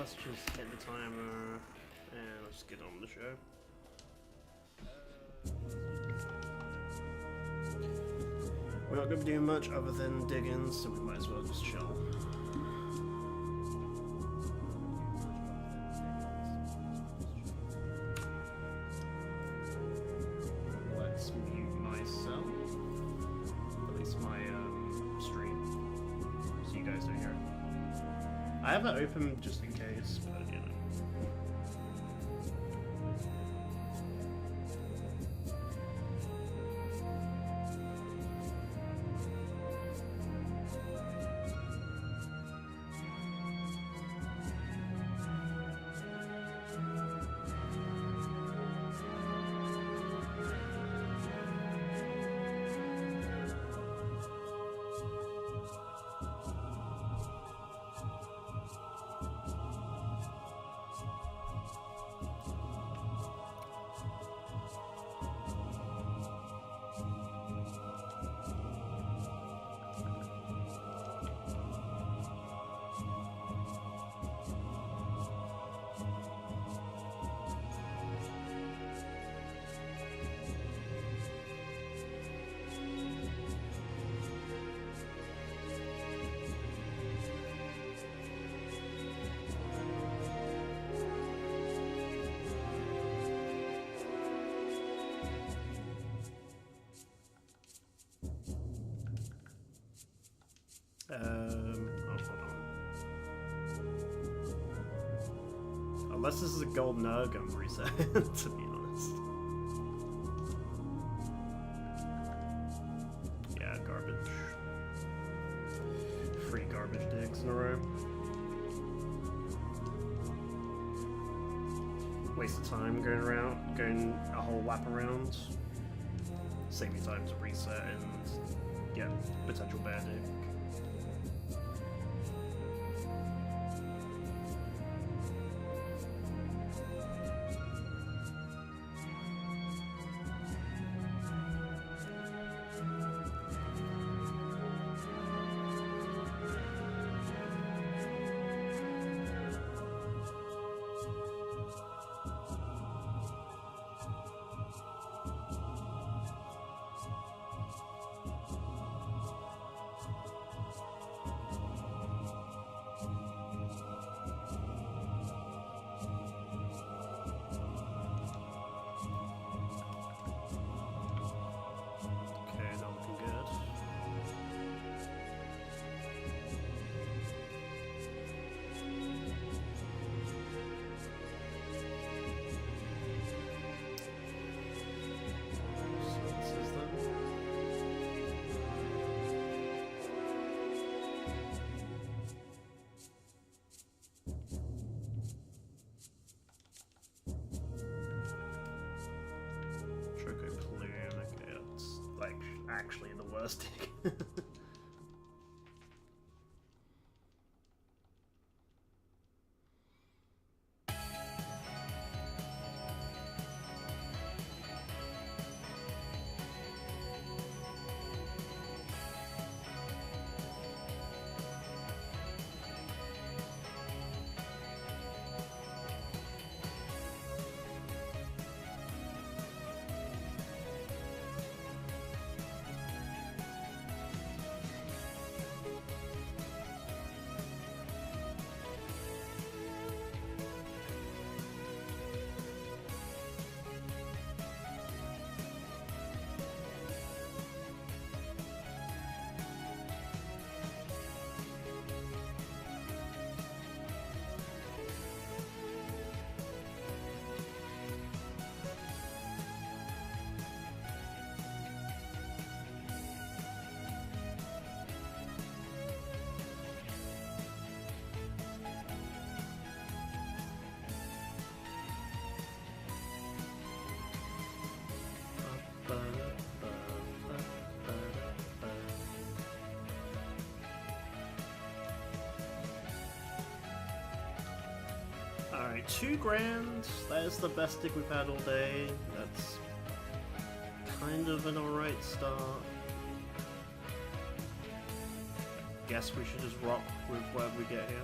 let's just hit the timer and let's get on with the show. We're not going to be doing much other than digging, so we might as well just chill. Let's mute myself, at least my stream, so you guys don't hear it. I have it open just in case, but you know. Oh, hold on. Unless this is a gold nug, I'm reset, to be honest. Yeah, garbage. 3 garbage digs in a row. Waste of time going a whole lap around. Save me time to reset and get potential bad dig. Choco plume, okay, that's like actually the worst dig. Alright, 2 grand. That is the best dig we've had all day. That's kind of an alright start. Guess we should just rock with whatever we get here.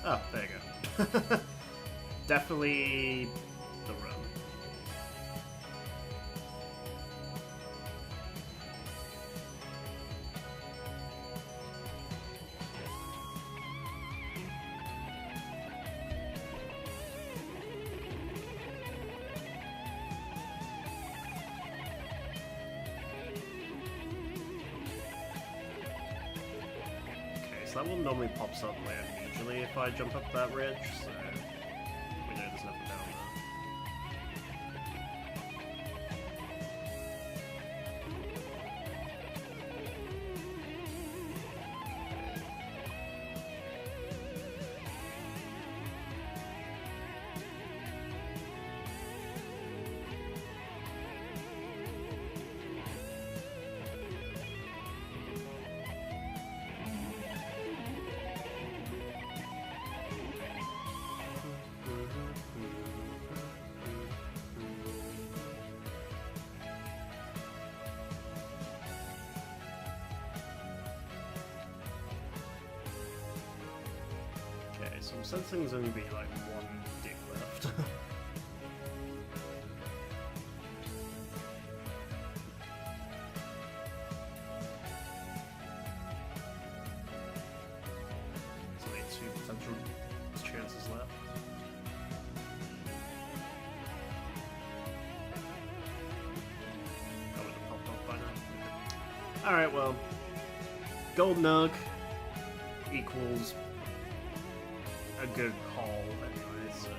Oh, there you go. Definitely the run. So that one normally pops up later usually if I jump up that ridge, so we know there's nothing down there. Okay, so I'm sensing there's only be like one dig left. So only two potential chances left. I would have popped off by now. Alright, well, gold nug equals a good haul anyway, so.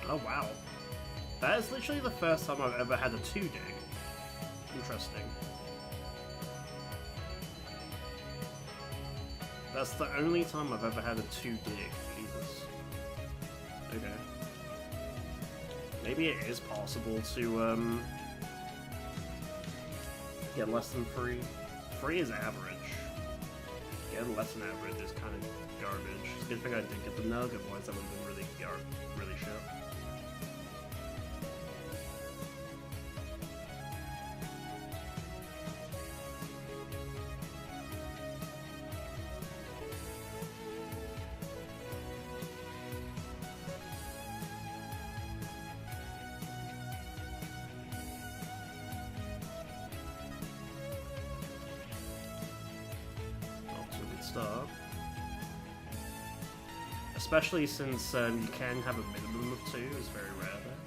Oh wow. That is literally the first time I've ever had a 2 dig. Interesting. That's the only time I've ever had a 2 dig. Jesus. Okay. Maybe it is possible to get less than 3. 3 is average. Getting less than average is kind of garbage. It's a good thing I did get the nug, otherwise that would have been really shit. Start. Especially since you can have a minimum of 2, it's very rare there.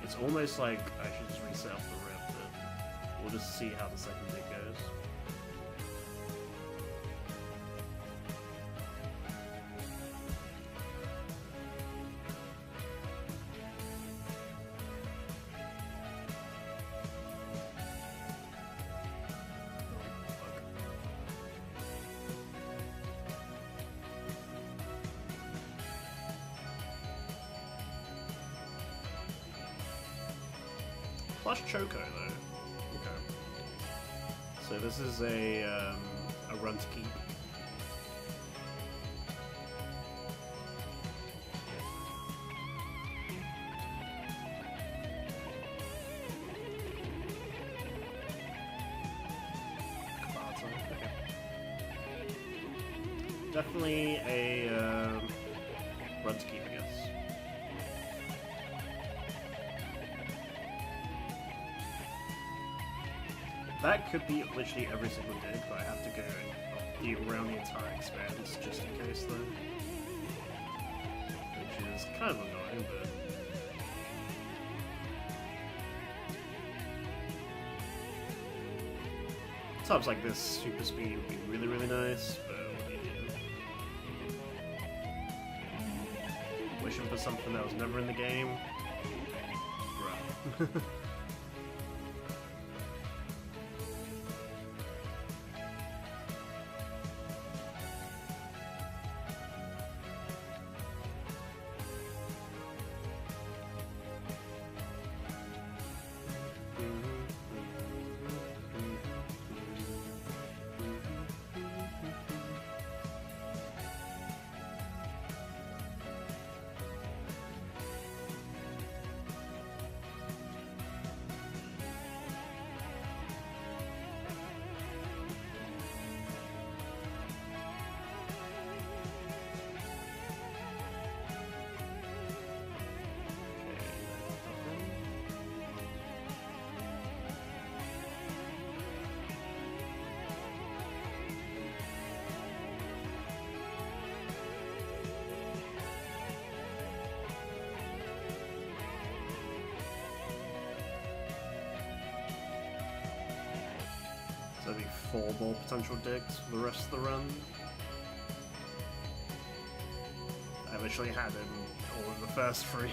It's almost like I should just reset off the rip, but we'll just see how the second dig goes. Plus Choco though. Okay. So this is a run to keep. Okay. Definitely a run to keep, I guess. That could be literally every single dig, but I have to go around the entire expanse just in case, though. Which is kind of annoying, but. Times like this, super speed would be really nice, but what do you do? Wishing for something that was never in the game? Bruh. So that'd be 4 more potential digs for the rest of the run. I literally had him all in the first 3.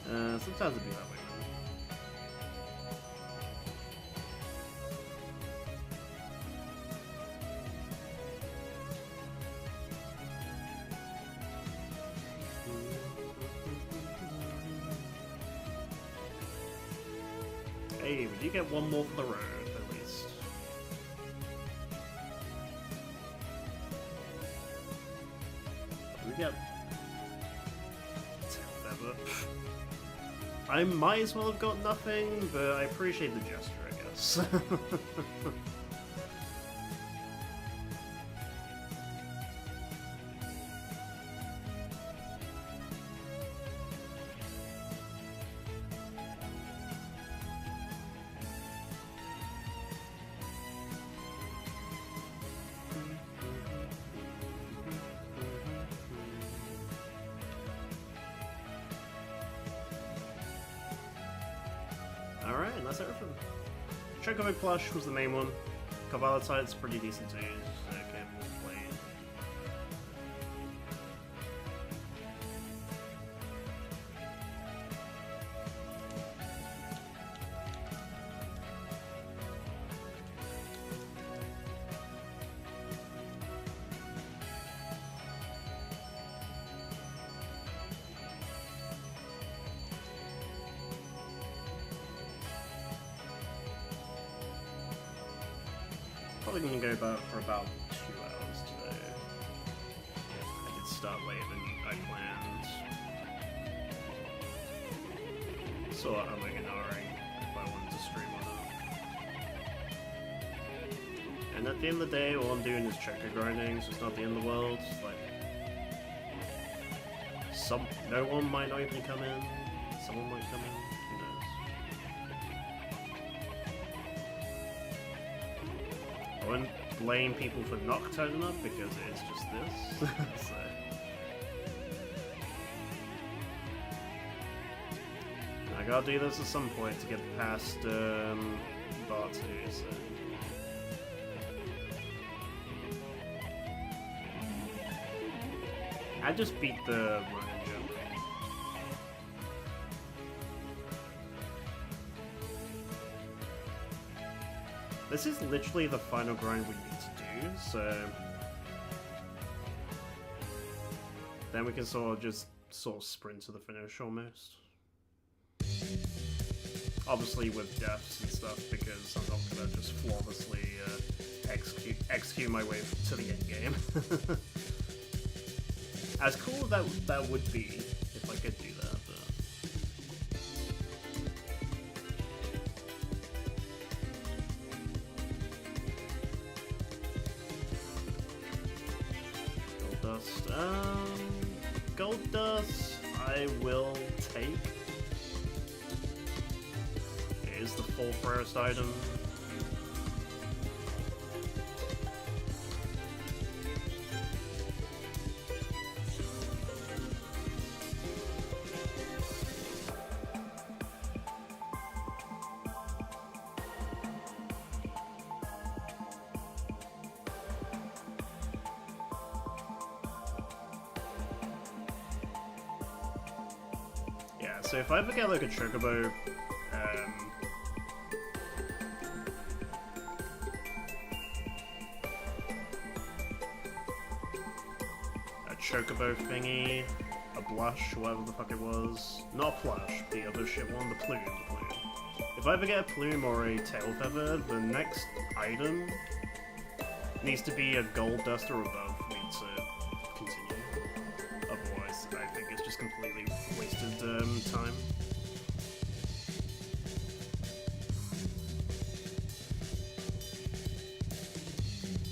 Sometimes it'd be that way. Hey, we do get 1 more for the road, at least. We get... Feather. I might as well have got nothing, but I appreciate the gesture, I guess. Alright, and that's everything. Choco plush was the main one. Cavalicide's pretty decent too, so okay, we'll play it. Probably gonna go for about 2 hours today. I did start later than I planned. So I'm ignoring if I wanted to stream or not. And at the end of the day, all I'm doing is Choco grinding, so it's not the end of the world. Like, no one might not even come in. Someone might come in. Who knows? I wouldn't blame people for not turning up because it's just this. So. I gotta do this at some point to get past bar 2, so. I just beat the run and jump. This is literally the final grind we need to do, so then we can sort of sprint to the finish almost. Obviously with deaths and stuff, because I'm not gonna just flawlessly execute my way to the end game. As cool as that would be if I could do that, but gold dust. Gold dust I will take. It is the 4th rarest item. So if I ever get like a Chocobo, a Chocobo thingy, a blush, whatever the fuck it was, not a plush, the other shit one, the plume. If I ever get a plume or a tail feather, the next item needs to be a gold dust or above for me to continue. Otherwise, I think it's just completely wasted time.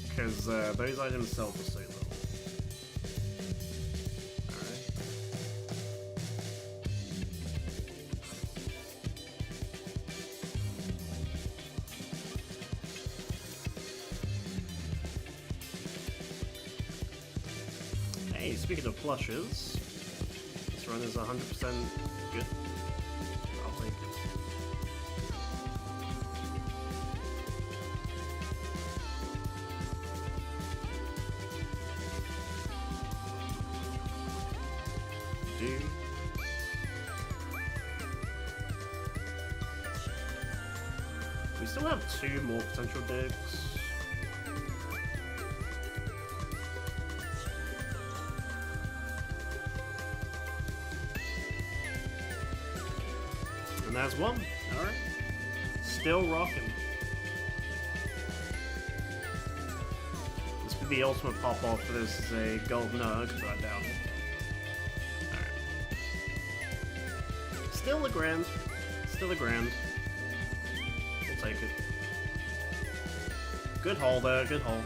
Because those items sell for so little. Alright. Hey, speaking of plushes, this run is 100% good. I'll take it. We still have 2 more potential digs. And there's one. Alright. Still rocking. This could be the ultimate pop-off for this is a gold nug, but I doubt it. Alright. Still a grand. Still a grand. We'll take it. Good haul there, good haul.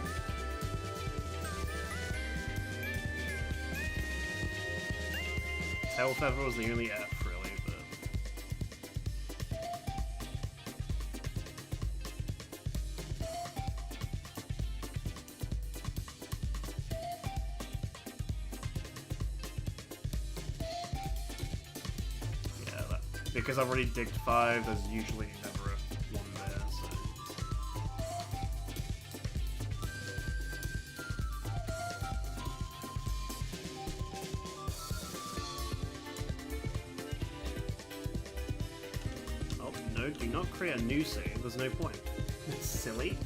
Tail Feather was the only F, really, but... yeah, that, because I've already digged 5, there's usually never one there, so... Oh, no, do not create a new save, there's no point. It's silly.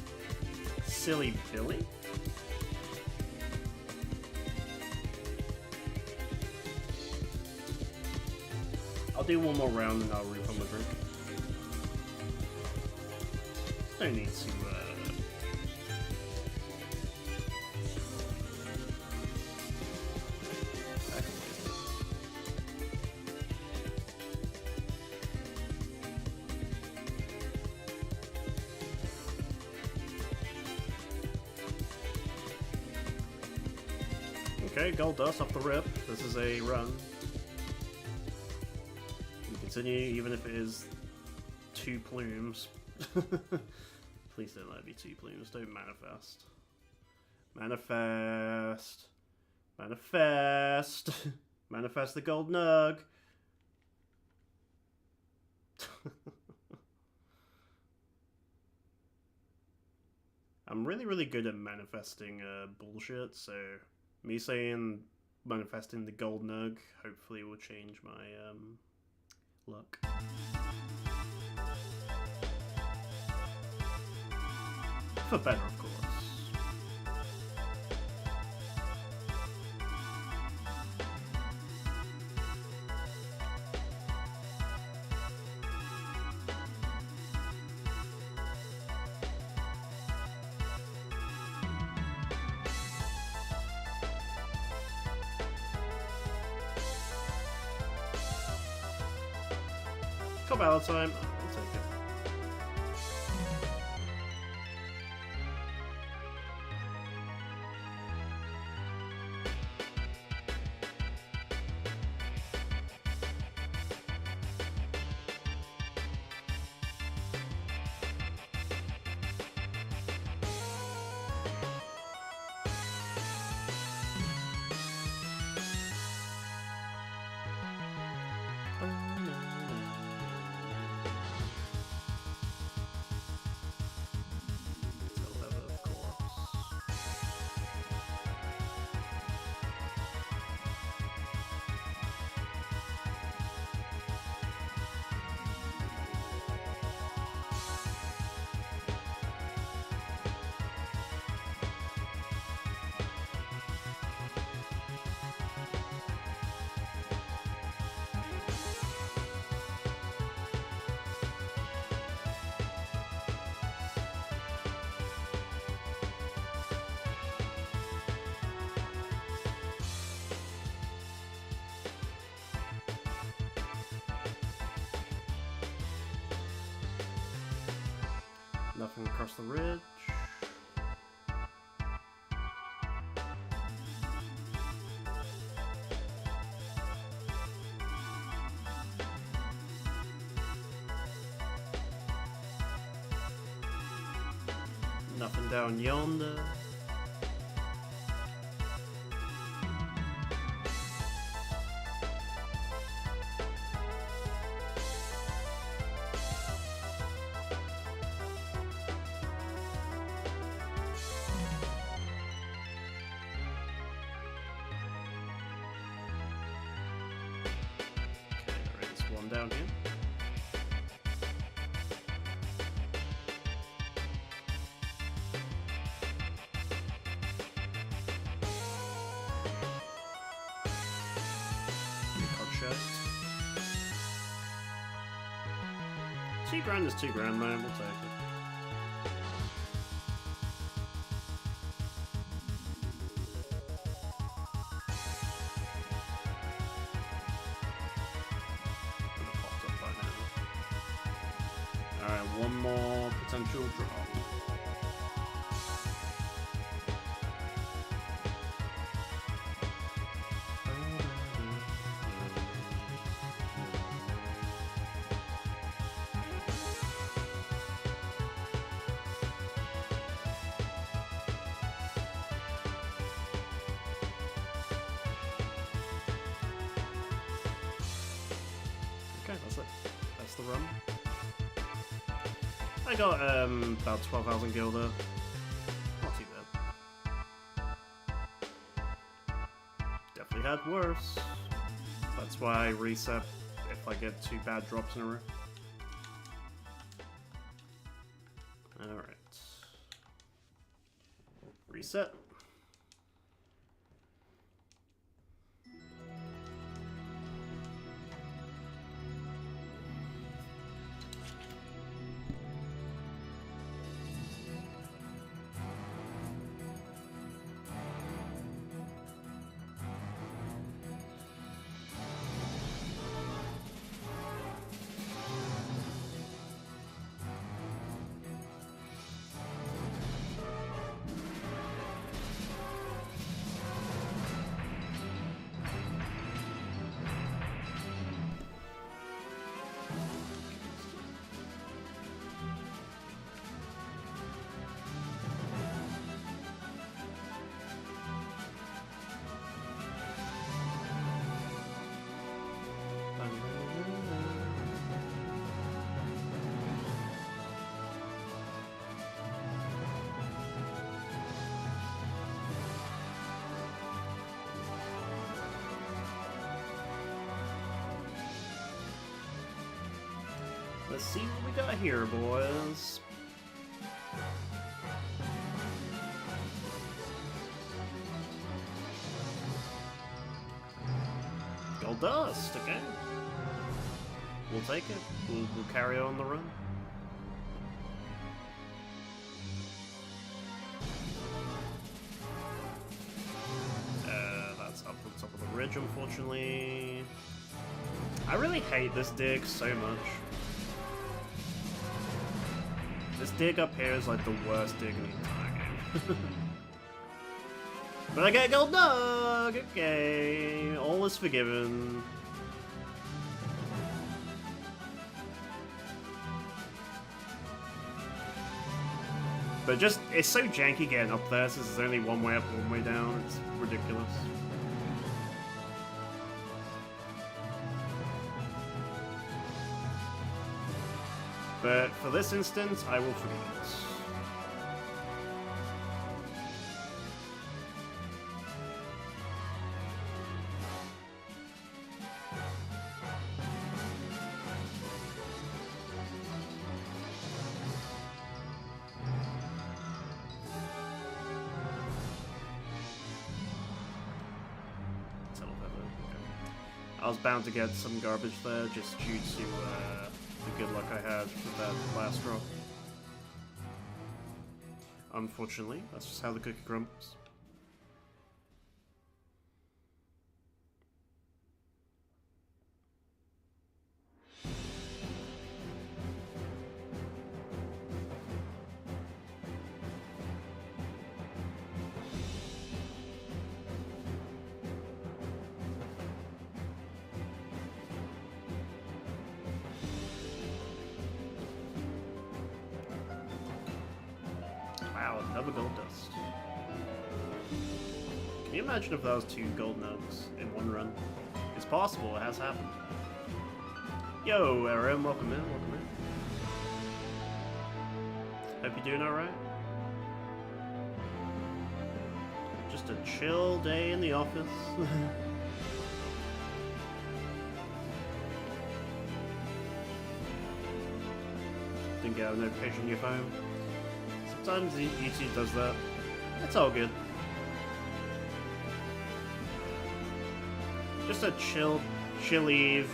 Silly Billy? I'll do one more round and I'll refund the drink. No need to, Okay, gold dust off the rip. This is a run. We continue even if it is 2 plumes. Please don't let it be 2 plumes. Don't manifest. Manifest. Manifest. Manifest the gold nug. I'm really good at manifesting bullshit, so me saying manifesting the gold nug hopefully will change my luck. For better, of course. Cup battle time. I'll take it. Nothing across the ridge. Nothing down yonder. Down here. 2 grand is 2 grand, man. We'll take it. Popped up by now. Alright, one more potential drop. Okay, that's it. That's the run. I got about 12,000 gil there. Not too bad. Definitely had worse. That's why I reset if I get 2 bad drops in a row. Alright. Reset. Let's see what we got here, boys. Gold dust, okay. We'll take it. We'll carry on the run. That's up on top of the ridge, unfortunately. I really hate this dig so much. This dig up here is like the worst dig in the entire game. But I get a gold nug! Okay, all is forgiven. But just, it's so janky getting up there since there's only one way up, one way down. It's ridiculous. But for this instance, I will forgive it. I was bound to get some garbage there just due to the good luck I had with that last drop. Unfortunately, that's just how the cookie crumbles. Wow, another gold dust. Can you imagine if that was 2 gold nugs in one run? It's possible, it has happened. Yo, Aaron, welcome in, welcome in. Hope you're doing alright. Just a chill day in the office. Didn't get a notification on your phone. Sometimes YouTube does that. It's all good. Just a chill eve.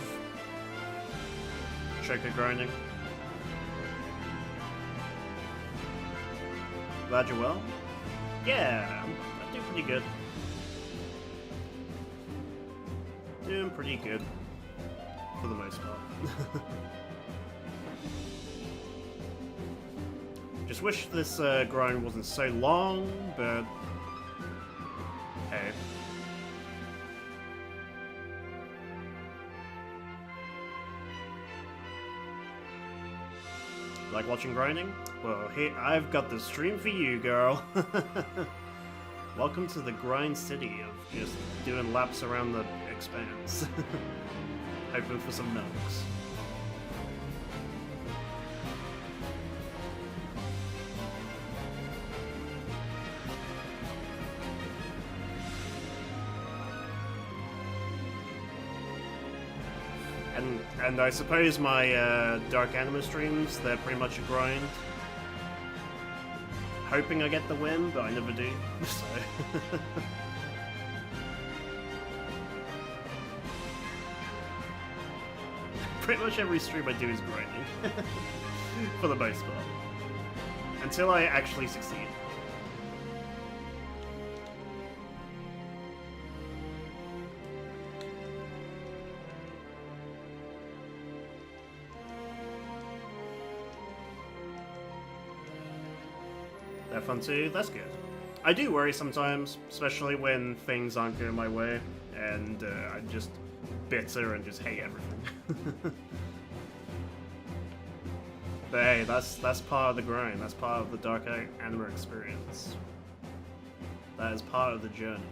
Choco grinding. Glad you're well. Yeah, I do pretty good. Doing pretty good, for the most part. Just wish this grind wasn't so long, but hey. Like watching grinding? Well, here, I've got the stream for you, girl. Welcome to the grind city of just doing laps around the expanse. Hoping for some milks. And I suppose my Dark Anima streams, they're pretty much a grind. Hoping I get the win, but I never do, so... Pretty much every stream I do is grinding. For the most part. Until I actually succeed. They're fun too, that's good. I do worry sometimes, especially when things aren't going my way, and I'm just bitter and just hate everything. But hey, that's part of the grind, that's part of the Dark Anima experience. That is part of the journey.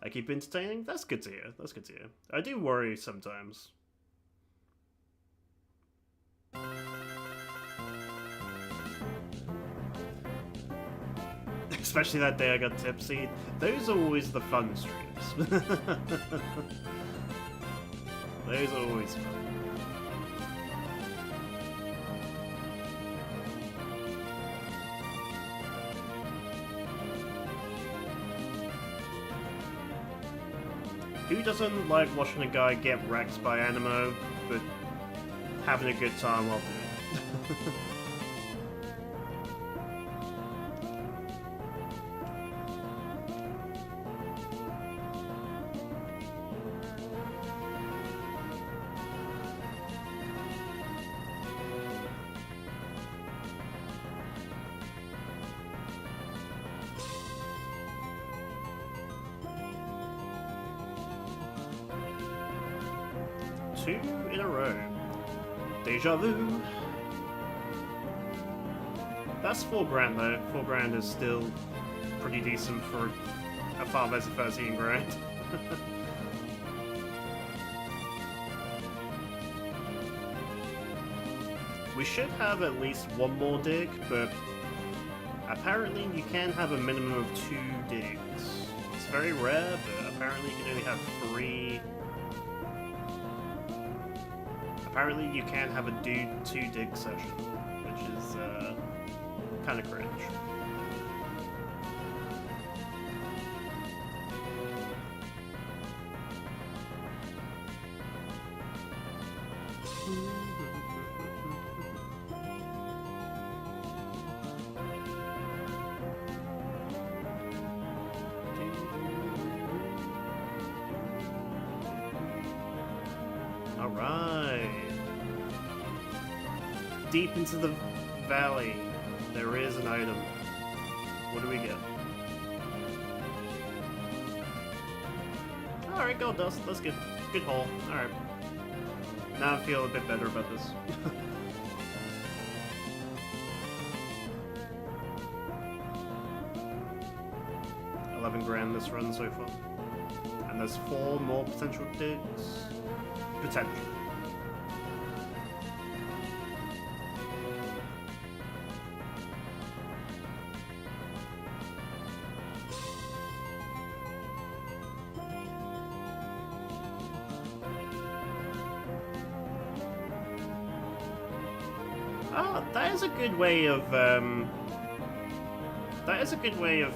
I keep entertaining? That's good to hear. That's good to hear. I do worry sometimes. Especially that day I got tipsy. Those are always the fun streams. Those are always fun. Who doesn't like watching a guy get wrecked by Animo, but having a good time while doing it? Two in a row. Deja vu. That's $4,000 though. $4,000 is still pretty decent for a FFXIII grind. We should have at least one more dig, but apparently you can have a minimum of 2 digs. It's very rare, but apparently you can only have 3. Apparently you can have a 2 dig session, which is kind of cringe. Alright. Deep into the valley, there is an item. What do we get? Alright, gold dust. That's good. Good haul. Alright. Now I feel a bit better about this. $11,000 this run so far. And there's 4 more potential digs. Potential. That is a good way of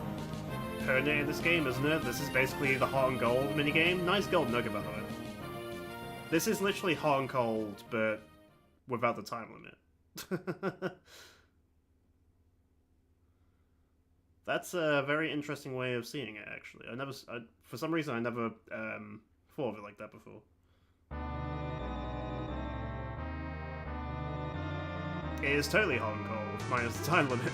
pertinent in this game, isn't it? This is basically the hot and gold minigame. Nice gold nugget, by the way. This is literally hot and cold, but without the time limit. That's a very interesting way of seeing it, actually. For some reason, I never thought of it like that before. It is totally hot and cold, minus the time limit.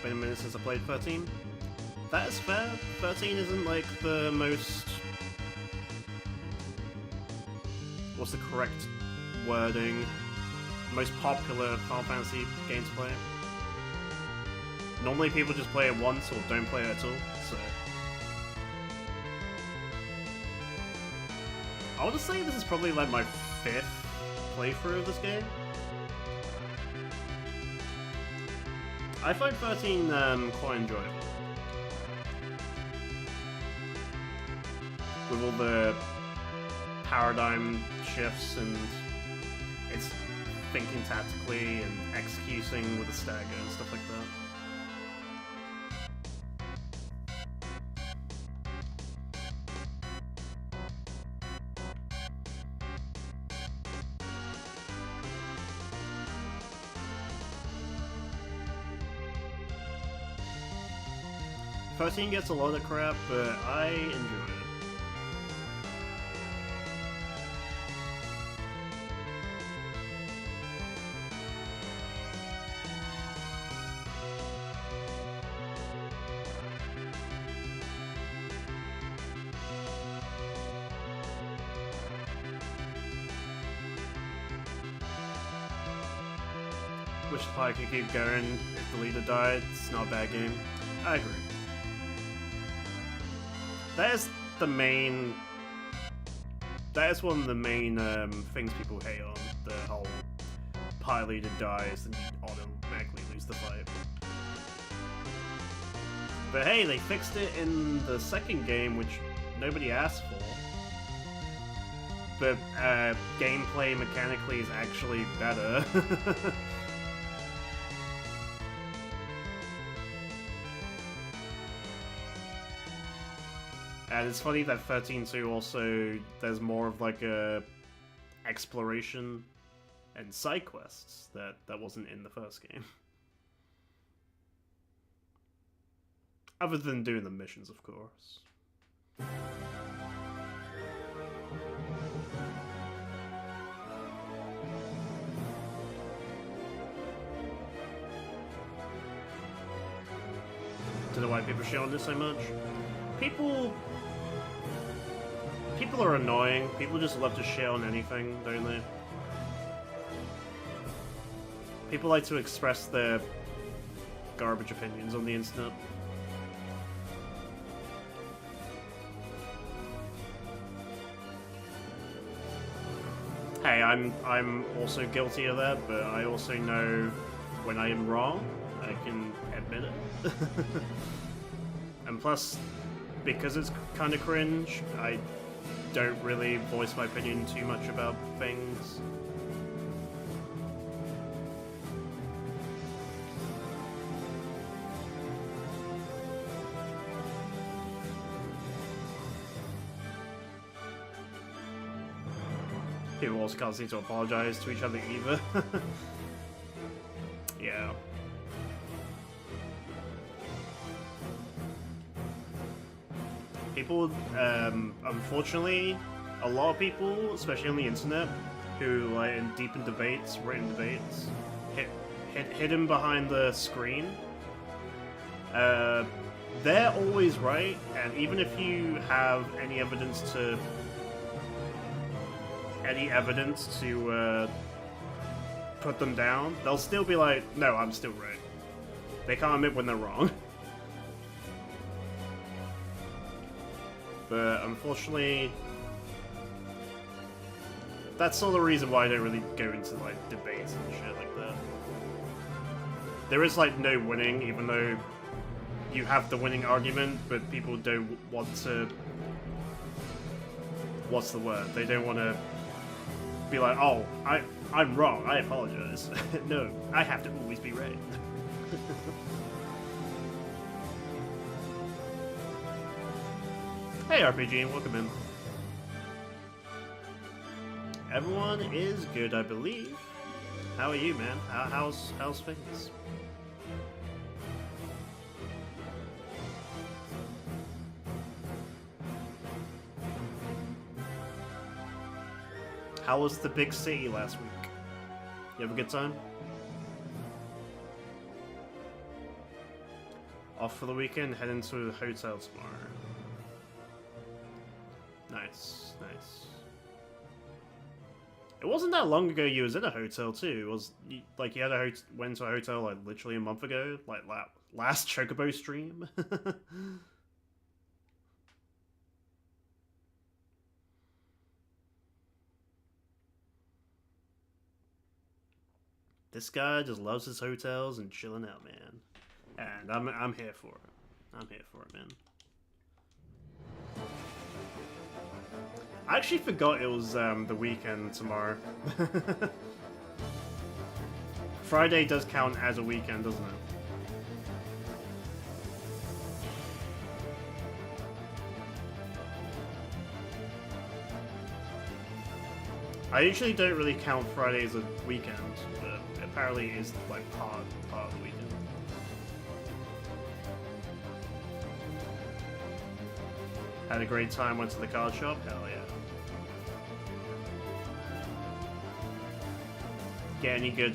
Been a minute since I played 13. That is fair. 13 isn't like the most... What's the correct wording? Most popular Final Fantasy game to play. Normally people just play it once or don't play it at all, so... I would say this is probably like my 5th playthrough of this game. I find 13 quite enjoyable. With all the paradigm shifts and it's thinking tactically and executing with a stagger and stuff like that. 13 gets a lot of crap, but I enjoy it. Wish if I could keep going if the leader died. It's not a bad game. I agree. That is one of the main things people hate on, the whole party leader dies and you automatically lose the fight. But hey, they fixed it in the second game, which nobody asked for. But gameplay mechanically is actually better. And it's funny that 13.2 also, there's more of like a exploration and side quests that wasn't in the first game. Other than doing the missions, of course. Don't know why people shit on this so much. People are annoying. People just love to shit on anything, don't they? People like to express their garbage opinions on the internet. Hey, I'm also guilty of that, but I also know when I am wrong. I can admit it. And plus, because it's kind of cringe, I don't really voice my opinion too much about things. People also can't seem to apologize to each other either. Yeah. People, unfortunately, a lot of people, especially on the internet, who like in deep in debates, written debates, hidden behind the screen, they're always right, and even if you have any evidence to put them down, they'll still be like, no, I'm still right. They can't admit when they're wrong. But unfortunately, That's sort of the reason why I don't really go into like debates and shit like that. There is like no winning, even though you have the winning argument, but people don't want to. What's the word? They don't want to be like, oh, I'm wrong. I apologize. No, I have to always be right. Hey RPG, welcome in. Everyone is good, I believe. How are you, man? How's things? How was the big city last week? You have a good time? Off for the weekend, heading to the hotel tomorrow. Nice, nice. It wasn't that long ago you was in a hotel too. It was like you had went to a hotel like literally a month ago, like last Chocobo stream. This guy just loves his hotels and chilling out, man. And I'm here for it. I'm here for it, man. I actually forgot it was the weekend tomorrow. Friday does count as a weekend, doesn't it? I usually don't really count Friday as a weekend, but apparently it is like part of the weekend. Had a great time, went to the card shop, hell yeah. Get any good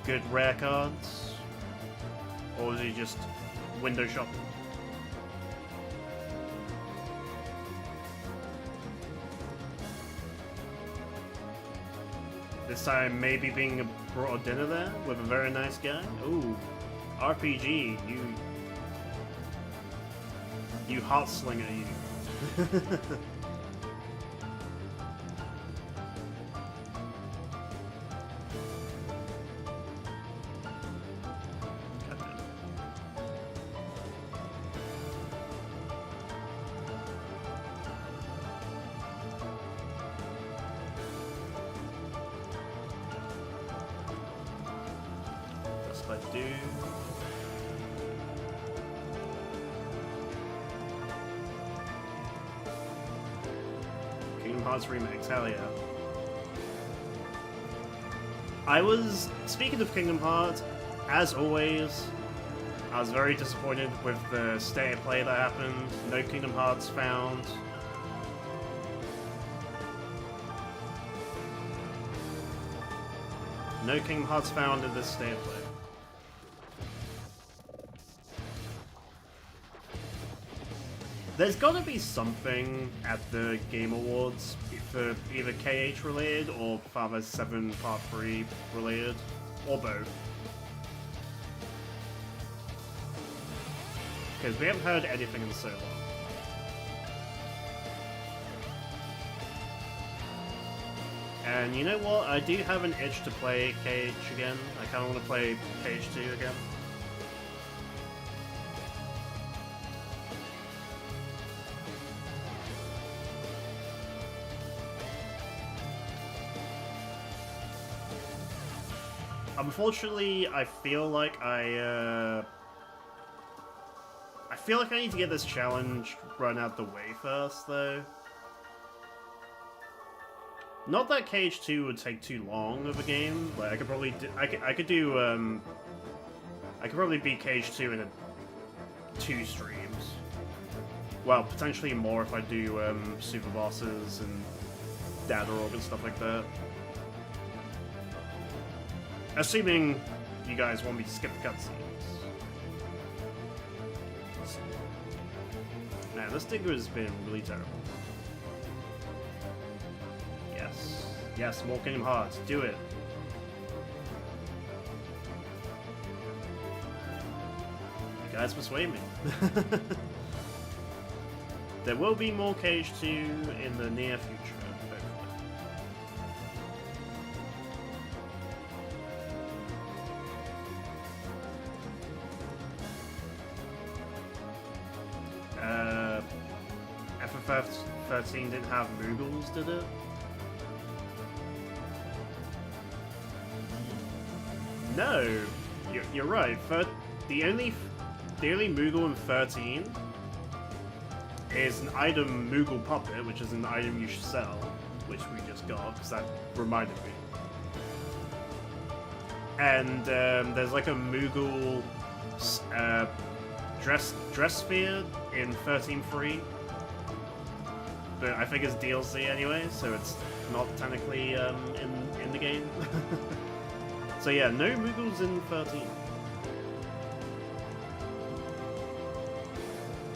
good rare cards? Or was it just window shopping? This time maybe being brought a dinner there with a very nice guy? Ooh, RPG, you hot slinger, you. Yes, I do. Kingdom Hearts Remix, hell yeah. Speaking of Kingdom Hearts, as always, I was very disappointed with the state of play that happened. No Kingdom Hearts found. No Kingdom Hearts found in this state of play. There's gotta be something at the Game Awards for either KH related or Final Fantasy VII Part 3 related, or both. Because we haven't heard anything in so long. And you know what? I do have an itch to play KH again. I kind of want to play KH2 again. Unfortunately, I feel like I need to get this challenge run out the way first, though. Not that KH2 would take too long of a game. Like I could probably I could probably beat KH2 in 2 streams. Well, potentially more if I do super bosses and data orb and stuff like that. Assuming you guys want me to skip the cutscenes. Man, this digger has been really terrible. Yes. Yes, more Kingdom Hearts. Do it. You guys persuade me. There will be more Cage 2 in the near future, hopefully. FFX13 didn't have Moogles, did it? No, you're right. The only Moogle in 13 is an item Moogle Puppet, which is an item you should sell, which we just got, because that reminded me. And there's like a Moogle dress sphere in 13.3, but I think it's DLC anyway, so it's not technically in the game. So yeah, no Moogles in 13.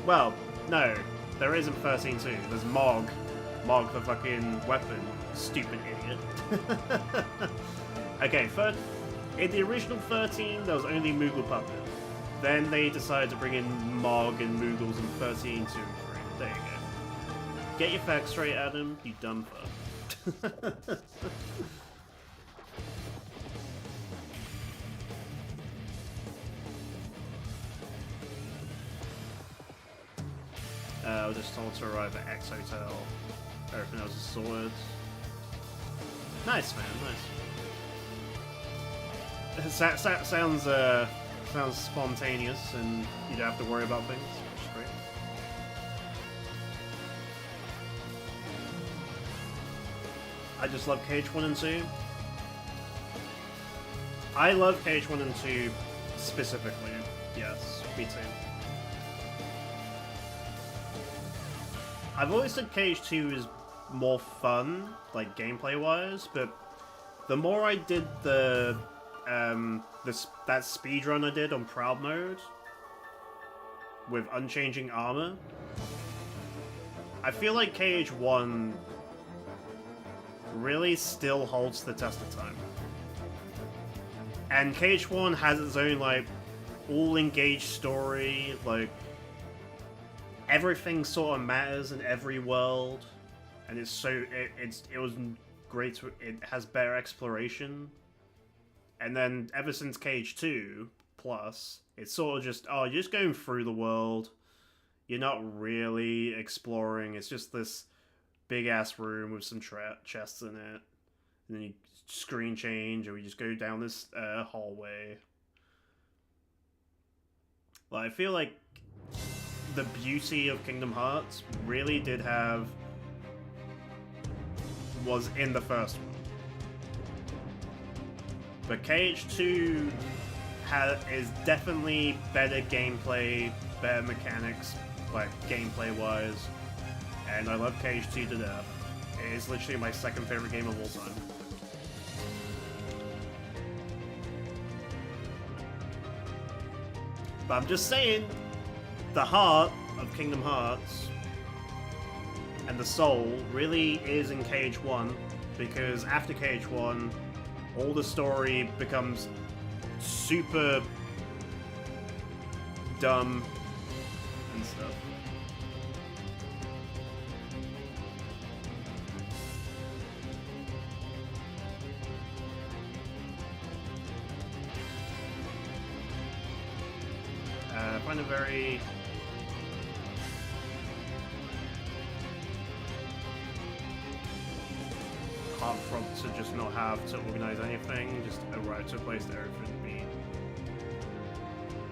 Well, no, there is in 13 too. There's Mog the fucking weapon. Stupid idiot. Okay, in the original 13, there was only Moogle Puppet. Then they decided to bring in Mog and Moogles in 13, 2, and 3. There you go. Get your facts straight, Adam, you dumb fuck. I was just told to arrive at X Hotel. Everything else is sorted. Nice, man, nice. Sounds spontaneous, and you don't have to worry about things, which is great. I just love Cage 1 and 2. I love Cage 1 and 2 specifically. Yes, me too. I've always said Cage 2 is more fun, like gameplay-wise, but the more I did that speedrun I did on Proud Mode with unchanging armor, I feel like Cage 1 really still holds the test of time. And Cage 1 has its own, like, all-engaged story, like, everything sort of matters in every world, and it was great. It has better exploration, and then ever since Cage 2 Plus, it's sort of just you're just going through the world. You're not really exploring. It's just this big ass room with some chests in it, and then you screen change, or you just go down this hallway. Like, I feel like the beauty of Kingdom Hearts really was in the first one. But Cage 2 is definitely better gameplay, better mechanics, like gameplay-wise, and I love Cage 2 to death. It is literally my second favorite game of all time. But I'm just saying, the heart of Kingdom Hearts and the soul really is in Cage 1, because after Cage 1, all the story becomes super dumb and stuff. I find it very hard to just not have to organize anything, just arrive to a place that everything be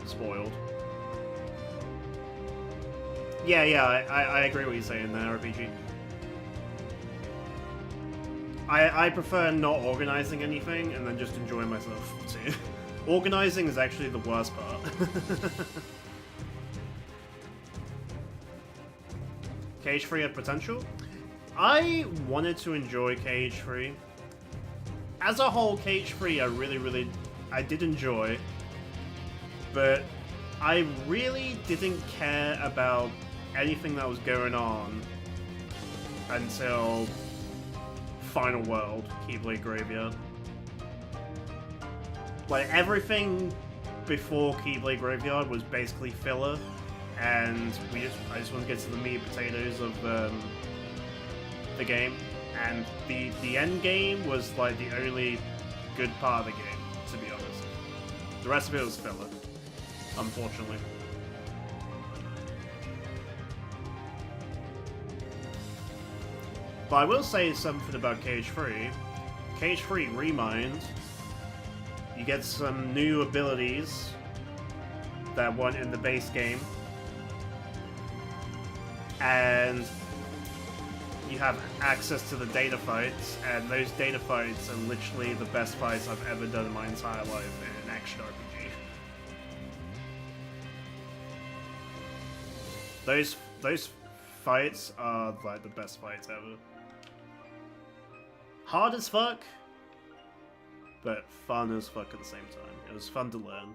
spoiled. Yeah, I agree what you're saying there, RPG. I prefer not organizing anything and then just enjoying myself too. Organizing is actually the worst part. Cage 3 had potential? I wanted to enjoy Cage 3. As a whole, Cage 3 I did enjoy, but I really didn't care about anything that was going on until Final World, Keyblade Graveyard. Like, everything before Keyblade Graveyard was basically filler, and I just want to get to the meat and potatoes of the game. And the end game was like the only good part of the game, to be honest. The rest of it was filler, unfortunately. But I will say something about XIII. XIII Remind, you get some new abilities that weren't in the base game. And you have access to the data fights, and those data fights are literally the best fights I've ever done in my entire life in an action RPG. Those fights are like the best fights ever. Hard as fuck, but fun as fuck at the same time. It was fun to learn.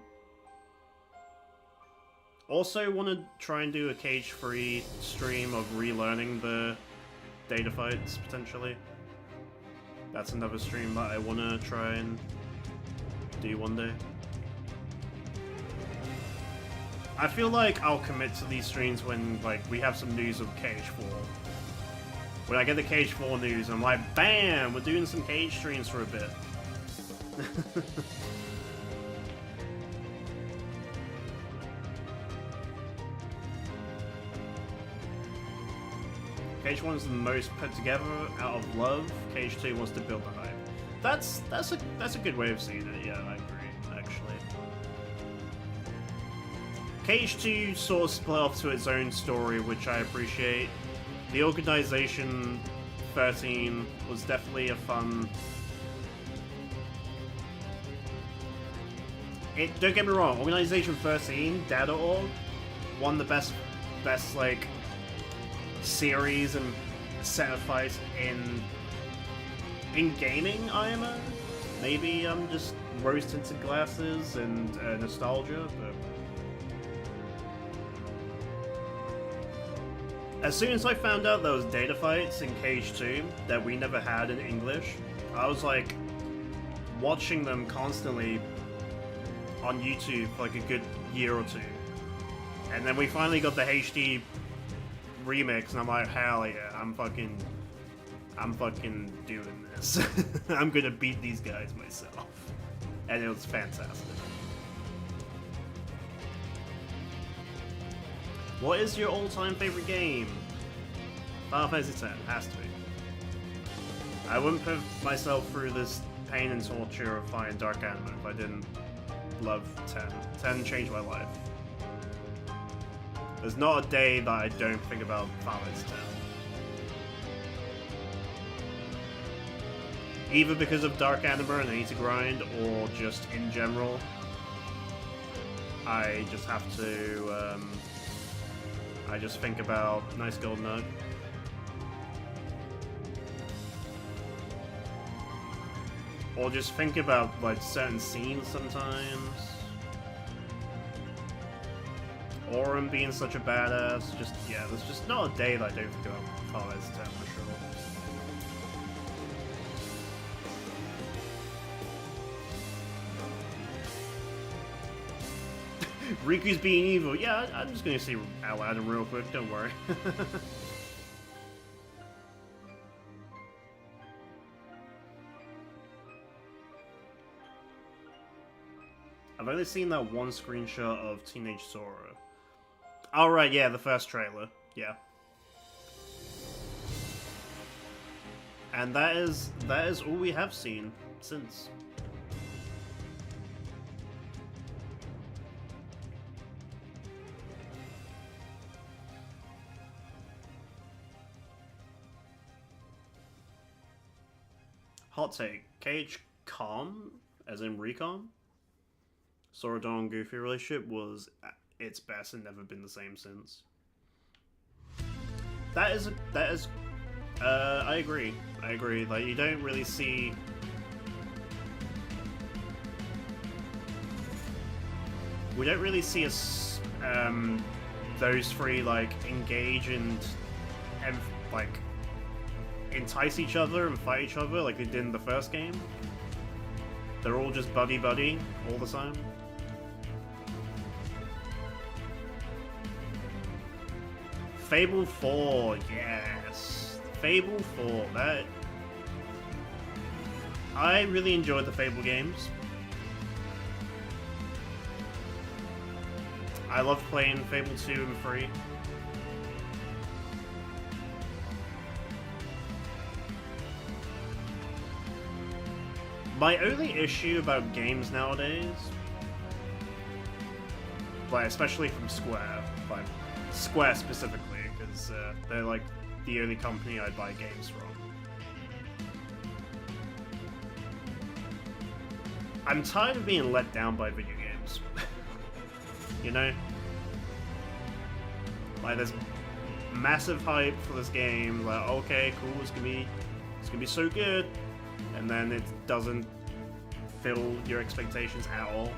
Also want to try and do a XIII stream of relearning the data fights, potentially. That's another stream that I want to try and do one day. I feel like I'll commit to these streams when like we have some news of XIII. When I get the XIII news, I'm like, bam! We're doing some XIII streams for a bit. XIII is the most put together out of love. XIII wants to build the hype. That's a good way of seeing it. Yeah, I agree. Actually, XIII sort of split off to its own story, which I appreciate. The Organization 13 was definitely a fun. Don't get me wrong. Organization 13, Data.org, one of the best like series and set of fights in gaming, IMO. Maybe I'm just rose-tinted glasses and nostalgia, but as soon as I found out there was data fights in XIII that we never had in English, I was like watching them constantly on YouTube for like a good year or two. And then we finally got the HD remix, and I'm like, hell yeah, I'm fucking doing this. I'm gonna beat these guys myself. And it was fantastic. What is your all-time favorite game? Final Fantasy X, has to be. I wouldn't put myself through this pain and torture of finding Dark Anima if I didn't love 10. 10 changed my life. There's not a day that I don't think about Final Fantasy X. Either because of Dark Anima and I need to grind, or just in general, I just have to, I just think about nice gold nug. Or just think about like certain scenes sometimes. Or him being such a badass. Just, yeah, there's just not a day that I don't think about Final Fantasy X for sure. Riku's being evil. Yeah, I'm just gonna say Aladdin real quick, don't worry. I've only seen that one screenshot of Teenage Sora. Alright, yeah, the first trailer. Yeah. And that is all we have seen since. Hot take. Cage Calm, as in Recon? Sora Dawn Goofy relationship was at its best and never been the same since. I agree. Like, you don't really see... We don't really see us, those three, like, engage and like, entice each other and fight each other like they did in the first game. They're all just buddy-buddy all the time. Fable 4, yes. Fable 4, that... I really enjoyed the Fable games. I love playing Fable 2 and 3. My only issue about games nowadays, like especially from Square, like Square specifically, because they're like the only company I buy games from. I'm tired of being let down by video games. You know? Like there's massive hype for this game, like okay, cool, it's gonna be so good, and then it doesn't fill your expectations at all.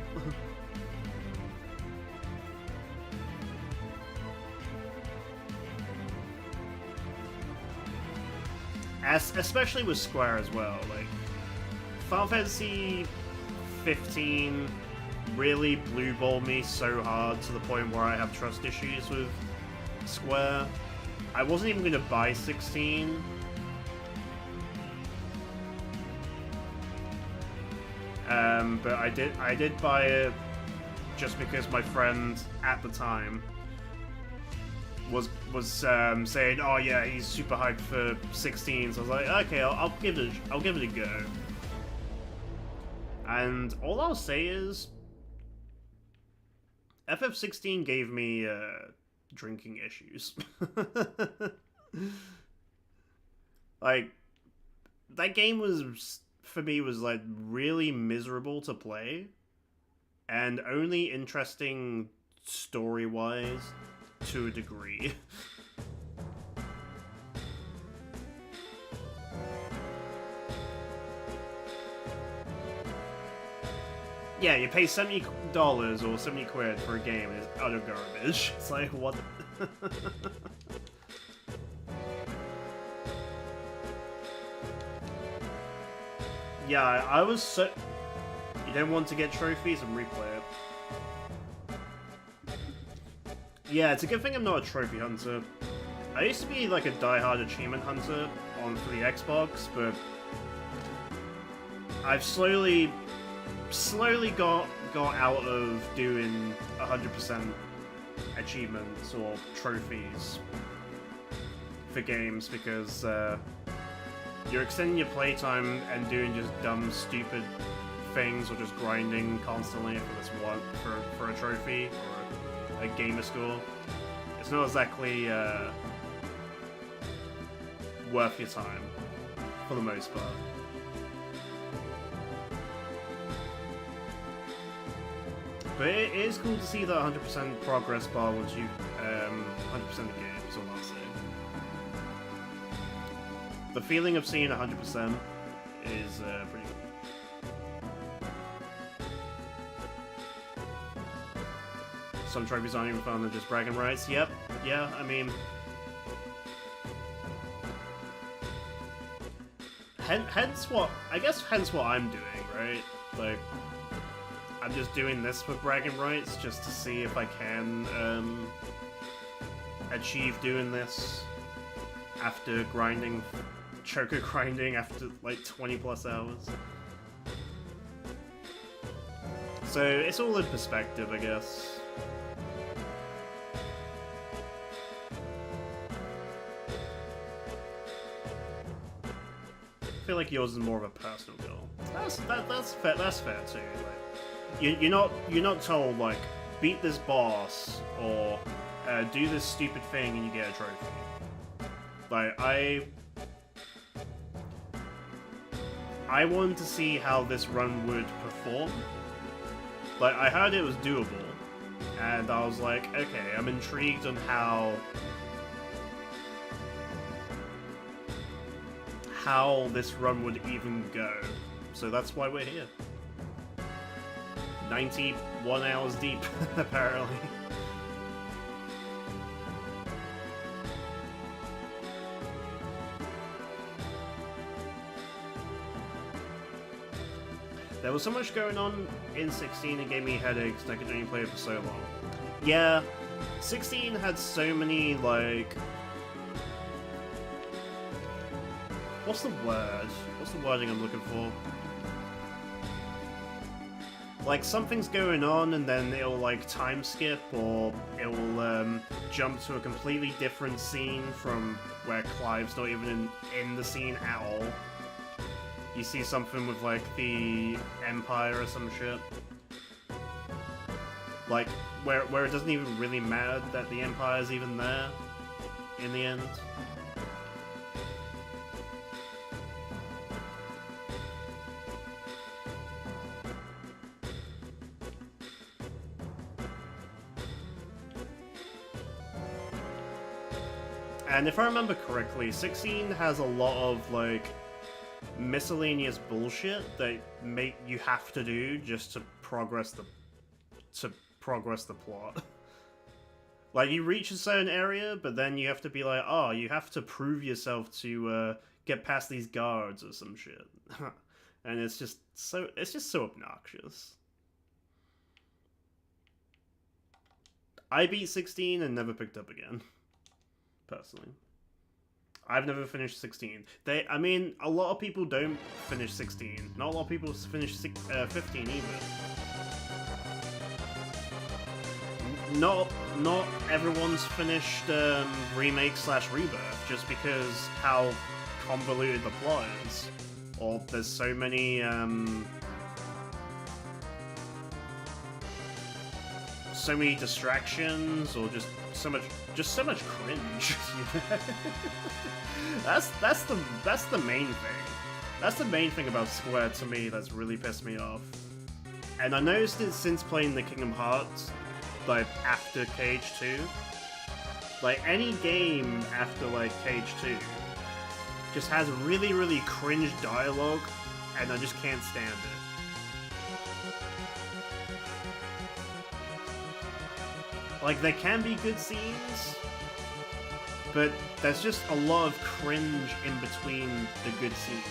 Especially with Square as well, like Final Fantasy 15 really blue-balled me so hard to the point where I have trust issues with Square. I wasn't even going to buy 16. But I did buy it just because my friend at the time was saying, "Oh yeah, he's super hyped for 16." So I was like, "Okay, I'll give it a go." And all I'll say is, FF16 gave me drinking issues. Like that game was, for me, was like really miserable to play, and only interesting story-wise to a degree. Yeah, you pay $70 or 70 quid for a game and it's utter garbage. It's like, what? Yeah, I was so... You don't want to get trophies and replay it. Yeah, it's a good thing I'm not a trophy hunter. I used to be like a die-hard achievement hunter for the Xbox, but I've slowly got out of doing 100% achievements or trophies for games because you're extending your playtime and doing just dumb, stupid things or just grinding constantly for this one for a trophy or a gamer score. It's not exactly worth your time for the most part. But it is cool to see that 100% progress bar once you 100% the game, is all I'll say. The feeling of seeing 100% is pretty good. Some trophies aren't even fun, they're just bragging rights. Yep, yeah, I mean... Hence what I'm doing, right? Like... I'm just doing this for bragging rights, just to see if I can achieve doing this after grinding, Choco grinding after like 20 plus hours. So it's all in perspective, I guess. I feel like yours is more of a personal goal. That's fair too. Like, you're not told like beat this boss or do this stupid thing and you get a trophy. Like I wanted to see how this run would perform. Like I heard it was doable, and I was like, okay, I'm intrigued on how this run would even go. So that's why we're here. 91 hours deep, apparently. There was so much going on in 16 it gave me headaches and I could only play it for so long. Yeah, XIII had so many, like... What's the word? What's the wording I'm looking for? Like, something's going on and then it'll, like, time skip, or it'll, jump to a completely different scene from where Clive's not even in the scene at all. You see something with, like, the Empire or some shit. Like, where it doesn't even really matter that the Empire's even there in the end. And if I remember correctly, XIII has a lot of, like, miscellaneous bullshit that you have to do just to progress the plot. Like, you reach a certain area, but then you have to be like, oh, you have to prove yourself to get past these guards or some shit. And it's just so obnoxious. I beat XIII and never picked up again. Personally, I've never finished XIII. I mean, a lot of people don't finish XIII. Not a lot of people finish 15 either. Not everyone's finished Remake/Rebirth just because how convoluted the plot is, or there's so many distractions, or just so much cringe. That's the main thing. That's the main thing about Square to me that's really pissed me off. And I noticed it since playing the Kingdom Hearts, like after Cage 2. Like any game after like Cage 2 just has really, really cringe dialogue, and I just can't stand it. Like, there can be good scenes, but there's just a lot of cringe in between the good scenes.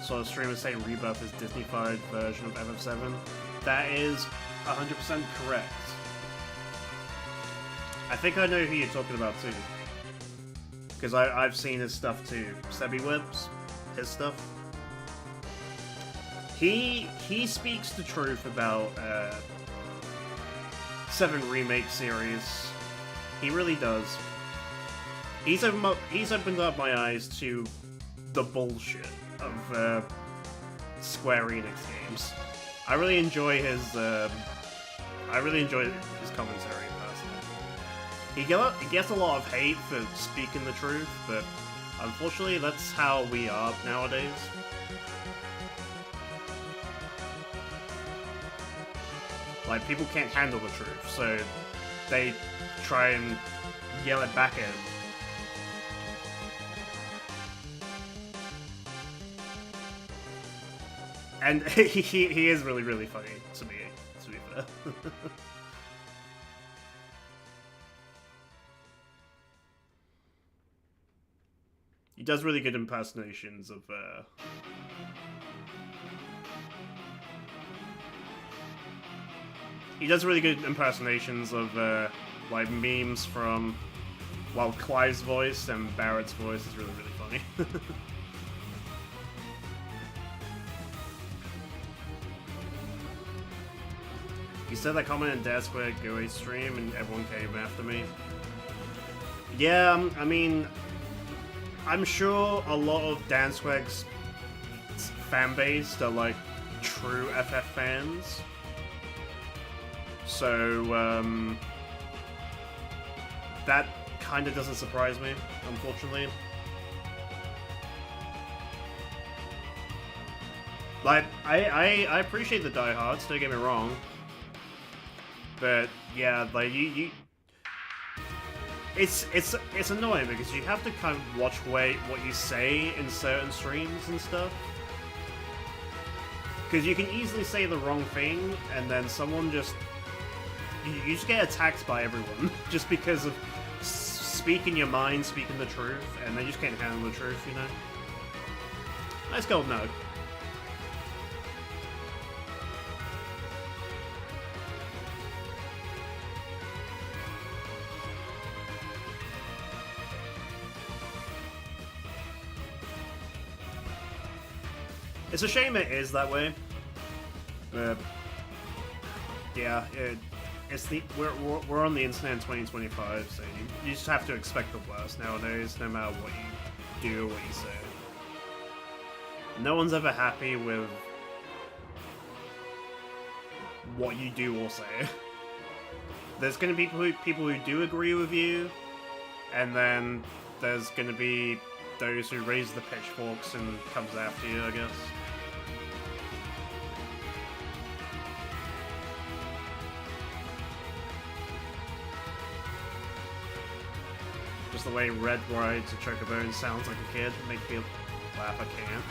So a streamer saying Rebirth is Disney-fied version of FF7. That is 100% correct. I think I know who you're talking about too. Because I've seen his stuff too. Sebi Whips, his stuff. He speaks the truth about 7 Remake series. He really does. He's opened up my eyes to the bullshit of Square Enix games. I really enjoy his commentary personally. He gets a lot of hate for speaking the truth, but unfortunately that's how we are nowadays. Like, people can't handle the truth, so they try and yell it back at him. And he is really, really funny to me, to be fair. He does really good impersonations of he does really good impersonations of like memes from, well, Clive's voice and Barrett's voice is really, really funny. He said that comment in Dad Square Go stream and everyone came after me. Yeah, I mean, I'm sure a lot of Dan Swag's fan base are like true FF fans. So, that kind of doesn't surprise me, unfortunately. Like, I appreciate the diehards, don't get me wrong. But, yeah, like, it's annoying because you have to kind of watch what you say in certain streams and stuff. Because you can easily say the wrong thing, and then someone just... You just get attacked by everyone, just because of speaking your mind, speaking the truth, and they just can't handle the truth, you know? Nice gold nug. It's a shame it is that way. But yeah, we're on the internet in 2025, so you just have to expect the worst nowadays, no matter what you do or what you say. No one's ever happy with what you do or say. There's gonna be people who do agree with you, and then there's gonna be those who raise the pitchforks and comes after you, I guess. Just the way Red rides a Chocobo and sounds like a kid makes me laugh. I can't.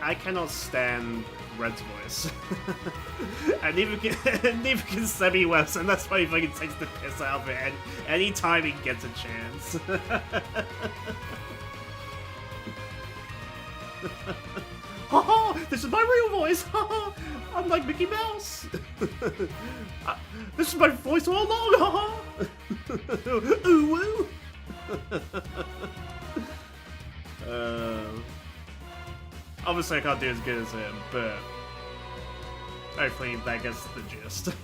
I cannot stand Red's voice. And neither can Semi Webs, and that's why he fucking takes the piss out of it anytime he gets a chance. Haha! This is my real voice! Haha! I'm like Mickey Mouse! This is my voice all along! Haha! Ooh woo! Obviously I can't do as good as him, but hopefully that gets the gist.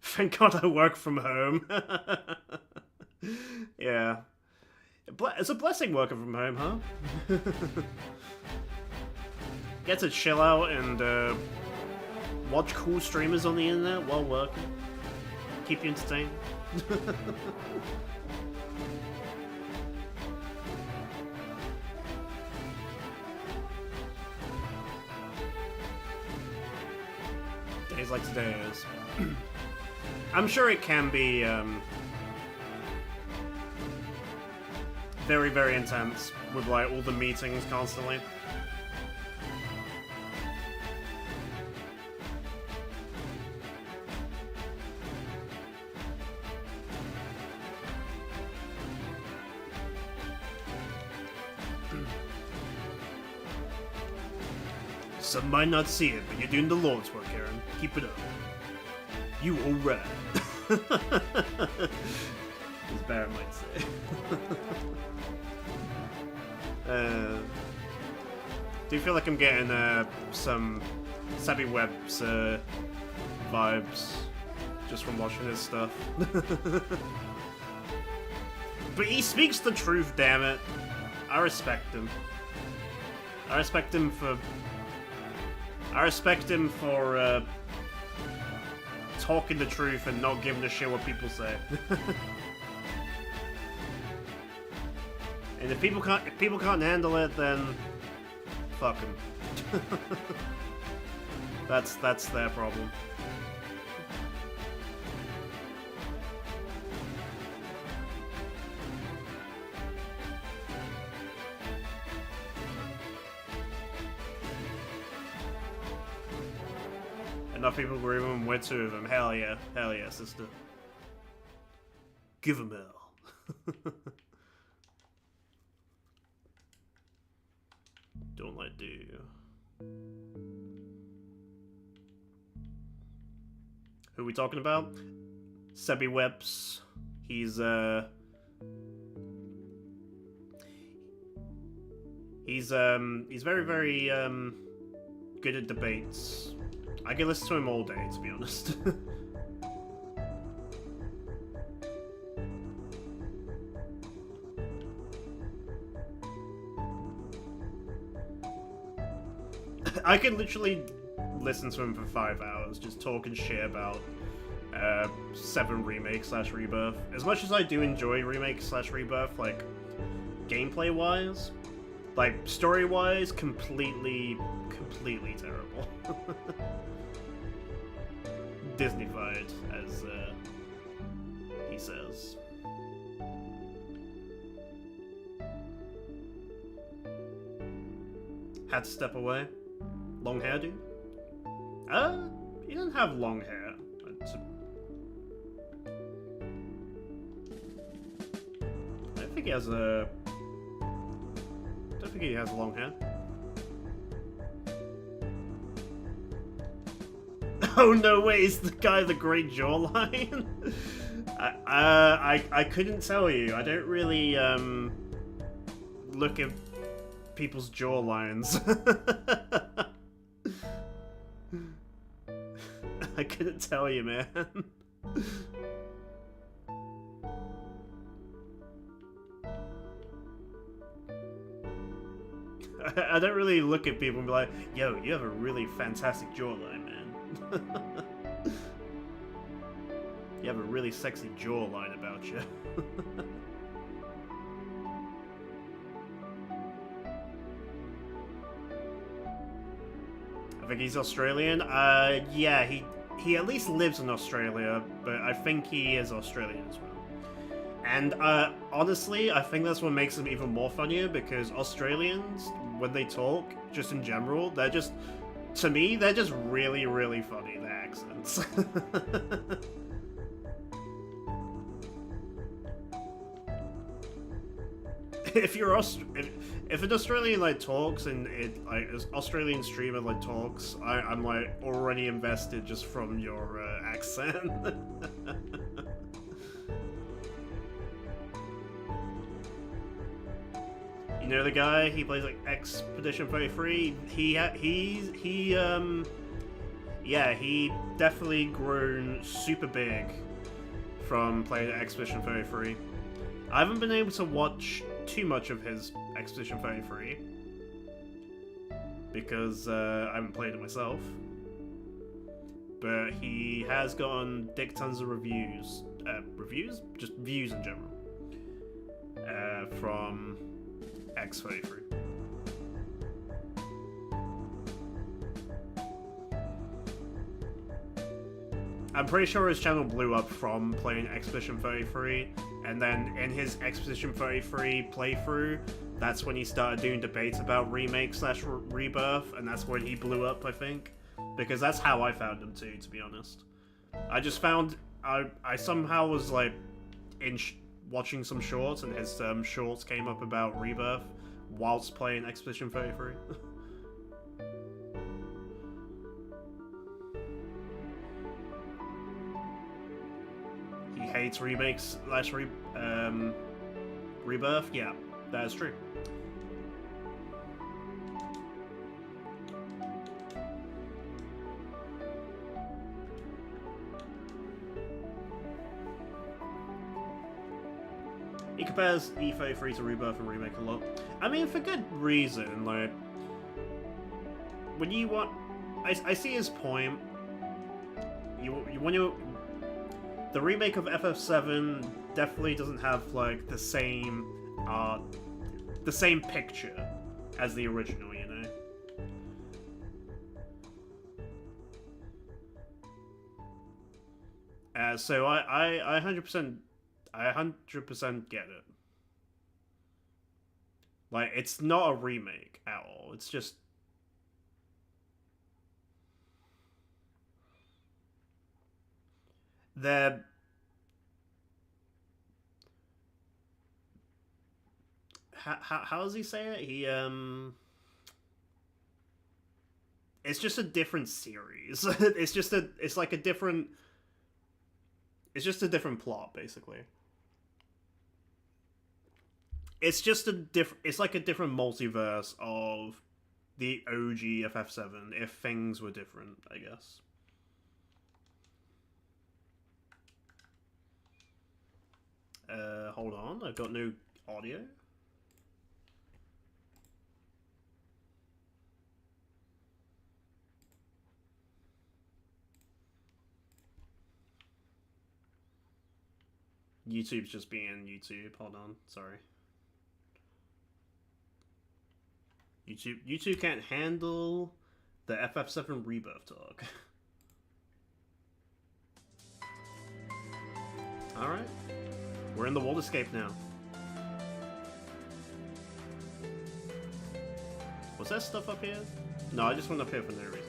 Thank God I work from home. Yeah. It's a blessing working from home, huh? Get to chill out and watch cool streamers on the internet while working. Keep you entertained. Days like today is. I'm sure it can be very, very intense with like all the meetings constantly. Some might not see it, but you're doing the Lord's work, Aaron. Keep it up. You alright. As Barrett might say. Do you feel like I'm getting some Savvy Webs vibes just from watching his stuff? But he speaks the truth, damn it. I respect him. I respect him for talking the truth and not giving a shit what people say. And if people can't handle it, then fuck them. That's their problem. Enough people agree with him, we're two of them. Hell yeah, sister. Give him hell. Don't let do. Who are we talking about? Sebi Webs. He's very, very good at debates. I can listen to him all day, to be honest. I can literally listen to him for 5 hours, just talking shit about 7 Remake / Rebirth. As much as I do enjoy Remake / Rebirth, like, gameplay-wise, like, story-wise, completely terrible. Disney-fied, as he says. Had to step away. Long hair, dude? He doesn't have long hair. think he has a... I don't think he has long hair. Oh no, wait, is the guy the great jawline? I couldn't tell you. I don't really look at people's jawlines. I couldn't tell you, man. I don't really look at people and be like, yo, you have a really fantastic jawline, man. You have a really sexy jawline about you. I think he's Australian. Yeah, he at least lives in Australia, but I think he is Australian as well. And honestly, I think that's what makes them even more funnier, because Australians, when they talk, just in general, they're just, to me, they're just really, really funny, their accents. If an Australian like talks and it like an Australian streamer like talks, I'm like already invested just from your accent. You know the guy? He plays like Expedition 33. Yeah, he definitely grown super big from playing Expedition 33. I haven't been able to watch too much of his Expedition 33 because I haven't played it myself. But he has gotten dick tons of reviews. Reviews? Just views in general. From XIII. I'm pretty sure his channel blew up from playing Expedition 33, and then in his Expedition 33 playthrough, that's when he started doing debates about remake/rebirth, and that's when he blew up, I think. Because that's how I found him too, to be honest. I just found... I somehow was like watching some shorts, and his shorts came up about rebirth whilst playing Expedition 33. He hates remakes/rebirth. Yeah, that is true. He compares E33 to Rebirth and Remake a lot. I mean, for good reason. Like, when you want, I see his point. The remake of FF7 definitely doesn't have like the same picture as the original, you know. So I 100% get it. Like, it's not a remake at all. It's just... They're... How does he say it? It's just a different series. It's like a different... It's just a different plot, basically. It's just it's like a different multiverse of the OG FF7, if things were different, I guess. Hold on, I've got no audio. YouTube's just being YouTube. Hold on, sorry. YouTube can't handle the FF7 Rebirth talk. Alright. We're in the Worldscape now. Was there stuff up here? No, I just went up here for no reason.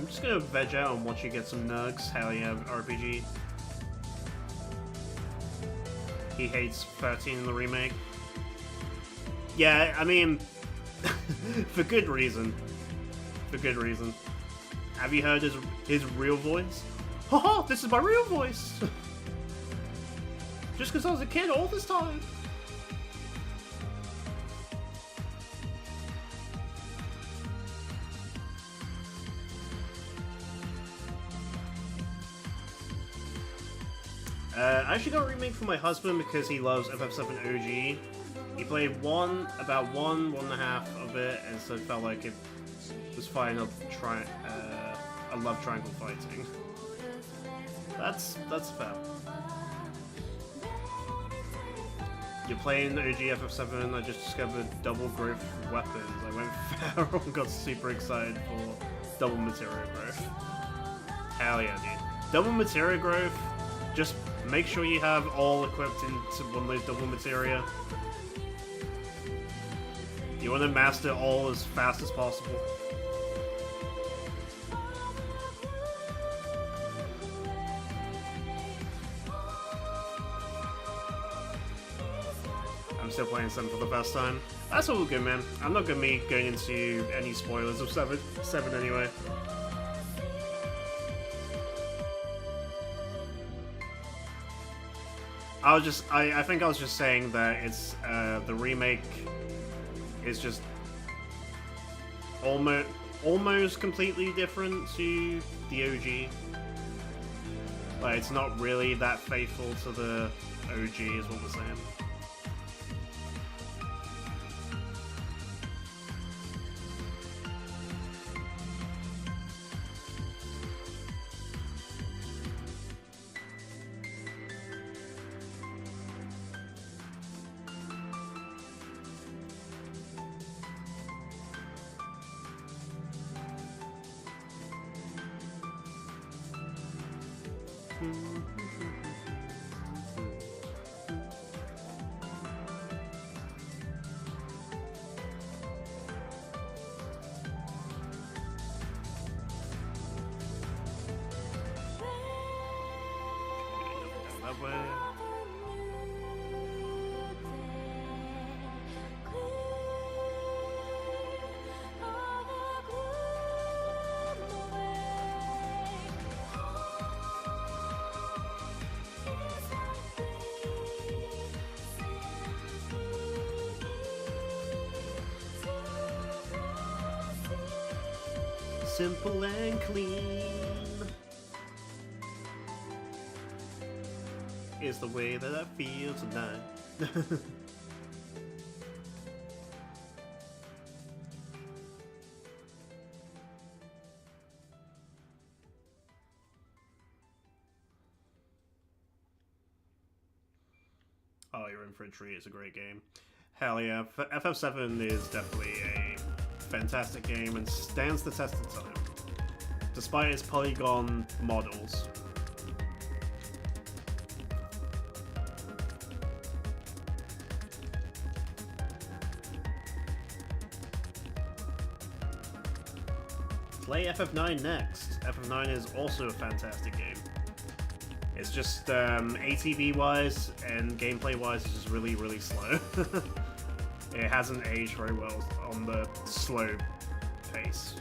I'm just gonna veg out and watch you get some nugs. Hell yeah, RPG. He hates 13 in the remake. Yeah, I mean, for good reason. For good reason. Have you heard his real voice? Haha, this is my real voice! Just because I was a kid all this time! I actually got a remake for my husband because he loves FF7 OG. He played about one and a half of it, and so it felt like it was fine enough to try. I love triangle fighting. That's fair. You're playing OG FF7. I just discovered double growth weapons. I went feral and got super excited for double material growth. Hell yeah, dude! Double material growth. Just make sure you have all equipped into one of those double materia. You want to master all as fast as possible. I'm still playing 7 for the first time. That's all good, man. I'm not gonna be going into any spoilers of 7 anyway. I think I was just saying that it's, the remake is just almost completely different to the OG. Like, it's not really that faithful to the OG is what we're saying. Simple and clean is the way that I feel tonight. Oh, you're in for a treat. It's a great game. Hell yeah. FF7 is definitely a fantastic game and stands the test of time, despite its polygon models. Play FF9 next. FF9 is also a fantastic game. It's just ATV-wise and gameplay-wise, it's just really, really slow. It hasn't aged very well on the slow pace.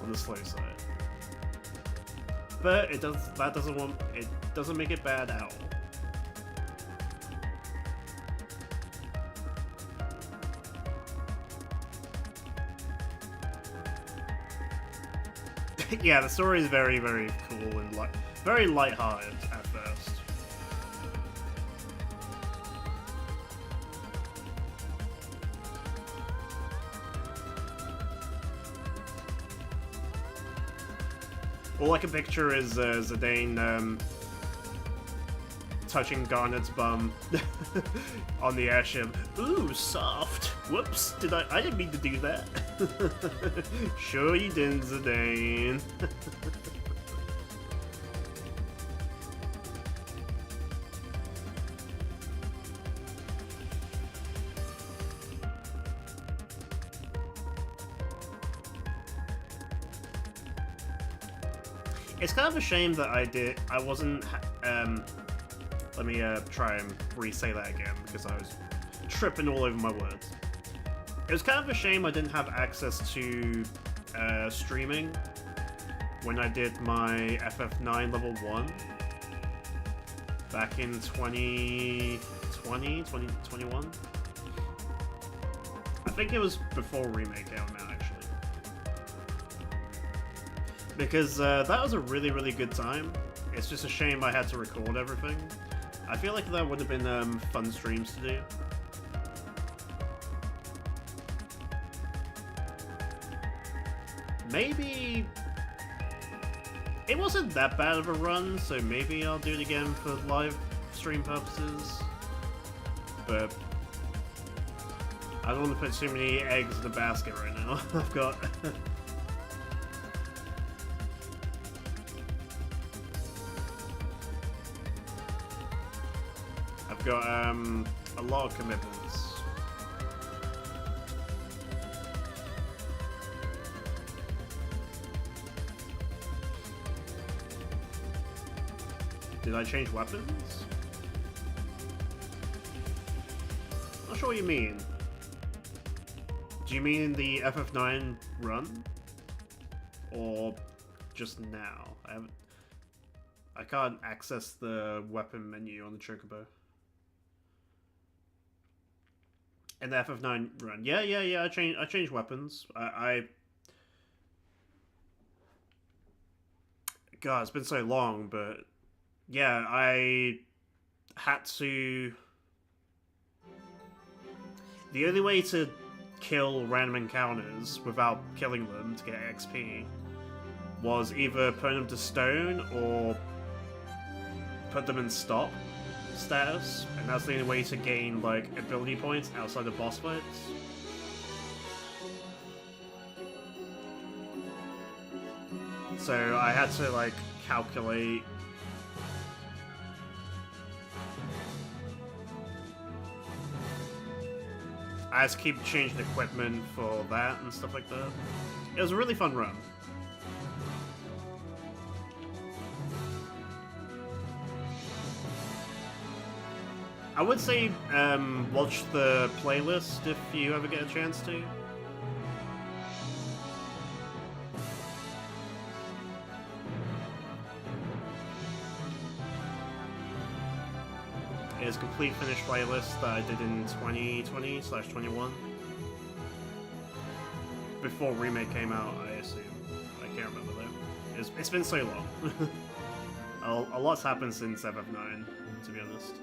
On the slow side. But it doesn't make it bad at all. Yeah, the story is very, very cool and very light-hearted at first. All I can picture is Zidane touching Garnet's bum on the airship. Ooh, soft. Whoops, I didn't mean to do that. Sure you didn't, Zidane. It's kind of a shame that I wasn't, let me try and re-say that again, because I was tripping all over my words. It was kind of a shame I didn't have access to streaming when I did my FF9 level 1 back in 2021. I think it was before Remake came out, actually. Because that was a really, really good time. It's just a shame I had to record everything. I feel like that would have been fun streams to do. Maybe... It wasn't that bad of a run, so maybe I'll do it again for live stream purposes. But I don't want to put too many eggs in the basket right now. I've got... I've got a lot of commitments. Did I change weapons? Not sure what you mean. Do you mean the FF9 run? Or just now? I can't access the weapon menu on the Chocobo. In the FF9 run. Yeah, I changed weapons. God, it's been so long, but yeah, I had to... The only way to kill random encounters without killing them to get XP was either put them to stone or put them in stop status, and that's the only way to gain, like, ability points outside of boss fights. So I had to, like, calculate... I had to keep changing equipment for that and stuff like that. It was a really fun run. I would say watch the playlist if you ever get a chance to. It is a complete finished playlist that I did in 2020/21. Before Remake came out, I assume. I can't remember though. It's been so long. A lot's happened since FF9, to be honest.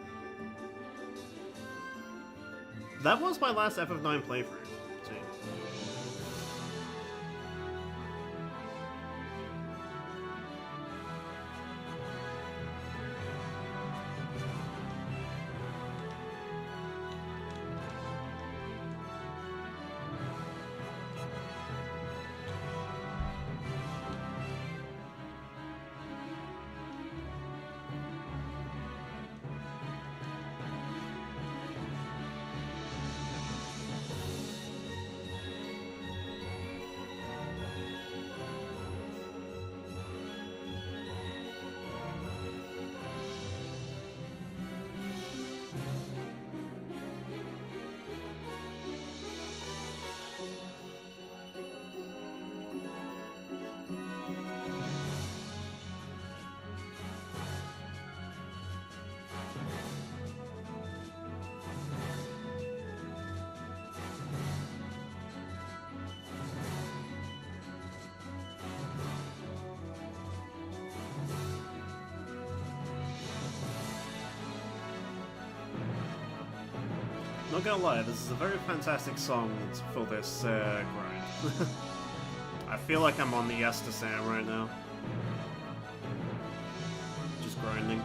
That was my last FF9 playthrough, too. Not gonna lie, this is a very fantastic song for this grind. I feel like I'm on the Esther Sam right now. Just grinding.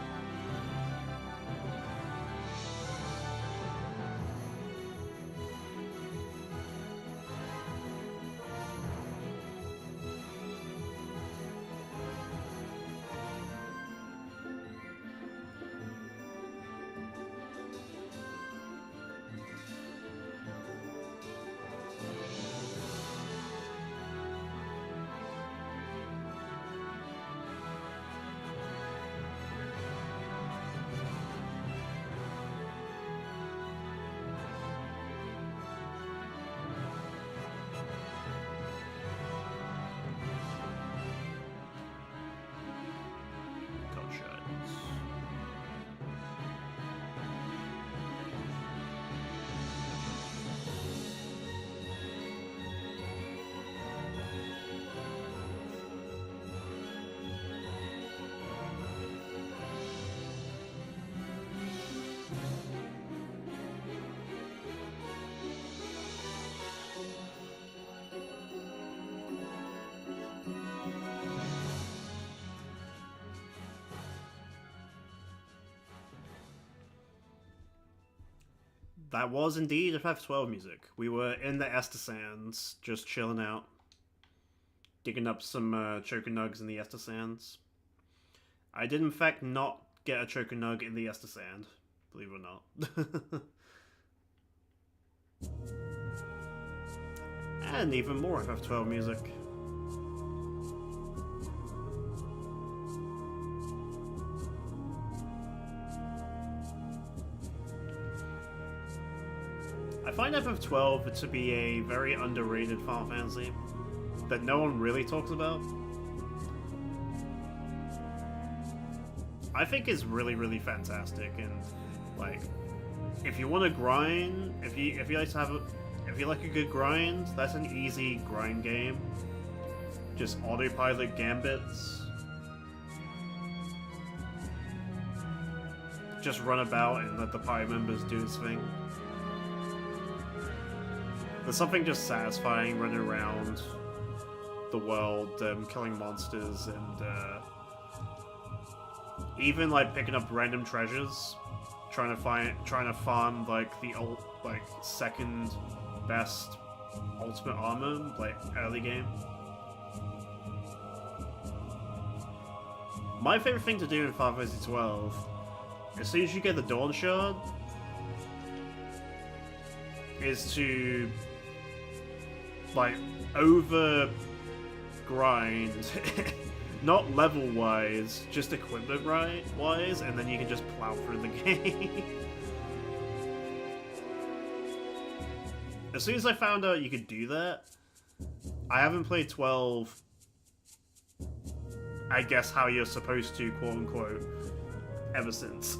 that was indeed FF12 music. We were in the Esther Sands, just chilling out, digging up some Choco Nugs in the Esther Sands. I did in fact not get a Choco Nug in the Esther Sand, believe it or not. And even more FF12 music. I find FF12 to be a very underrated Final Fantasy that no one really talks about. I think it's really, really fantastic, and like, if you want to grind, if you like to have a, if you like a good grind, that's an easy grind game. Just autopilot gambits. Just run about and let the party members do his thing. There's something just satisfying running around the world, killing monsters, and even like picking up random treasures, trying to farm like the second best ultimate armor, like early game. My favorite thing to do in Final Fantasy XII, as soon as you get the Dawn Shard, is to like over grind, not level wise, just equipment wise, and then you can just plow through the game. As soon as I found out you could do that, I haven't played 12, I guess how you're supposed to, quote unquote, ever since.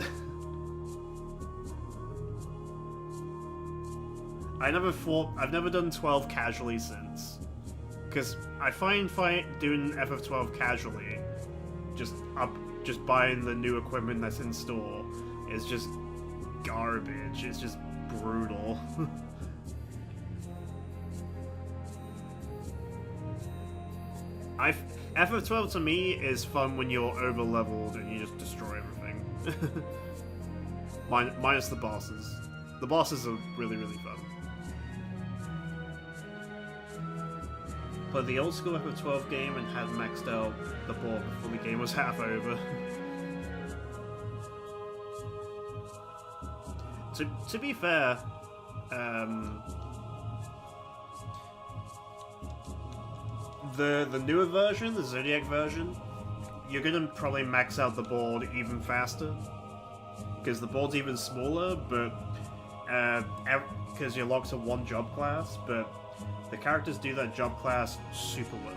I've never done 12 casually since, because I find doing FF12 casually, just buying the new equipment that's in store, is just garbage. It's just brutal. FF12 to me is fun when you're over leveled and you just destroy everything. Minus the bosses. The bosses are really, really fun. Played the old school FF12 game and had maxed out the board before the game was half over. To be fair, the newer version, the Zodiac version, you're gonna probably max out the board even faster, because the board's even smaller, but because you're locked to one job class, but the characters do that job class super well.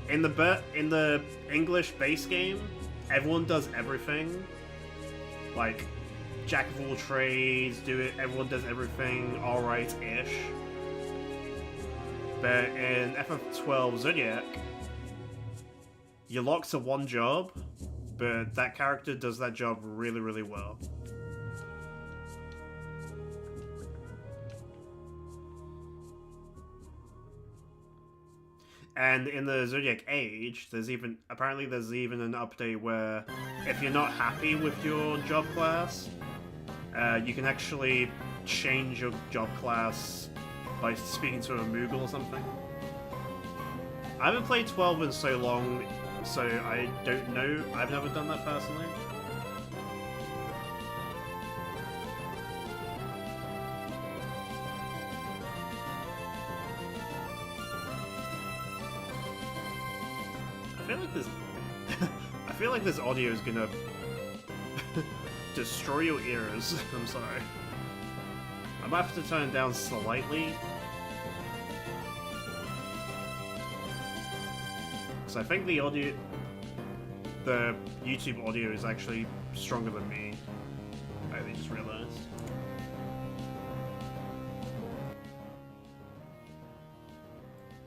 In the English base game, everyone does everything. Like, jack of all trades, everyone does everything alright-ish. But in FF12 Zodiac, you're locked to one job, but that character does that job really, really well. And in the Zodiac Age, apparently there's even an update where if you're not happy with your job class, you can actually change your job class by speaking to a Moogle or something. I haven't played 12 in so long, so I don't know. I've never done that personally. I feel like this audio is gonna destroy your ears. I'm sorry. I might have to turn it down slightly, because I think the YouTube audio is actually stronger than me. I just realized.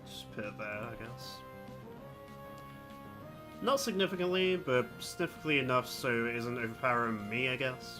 Just put it there, I guess. Not significantly, but significantly enough so it isn't overpowering me, I guess.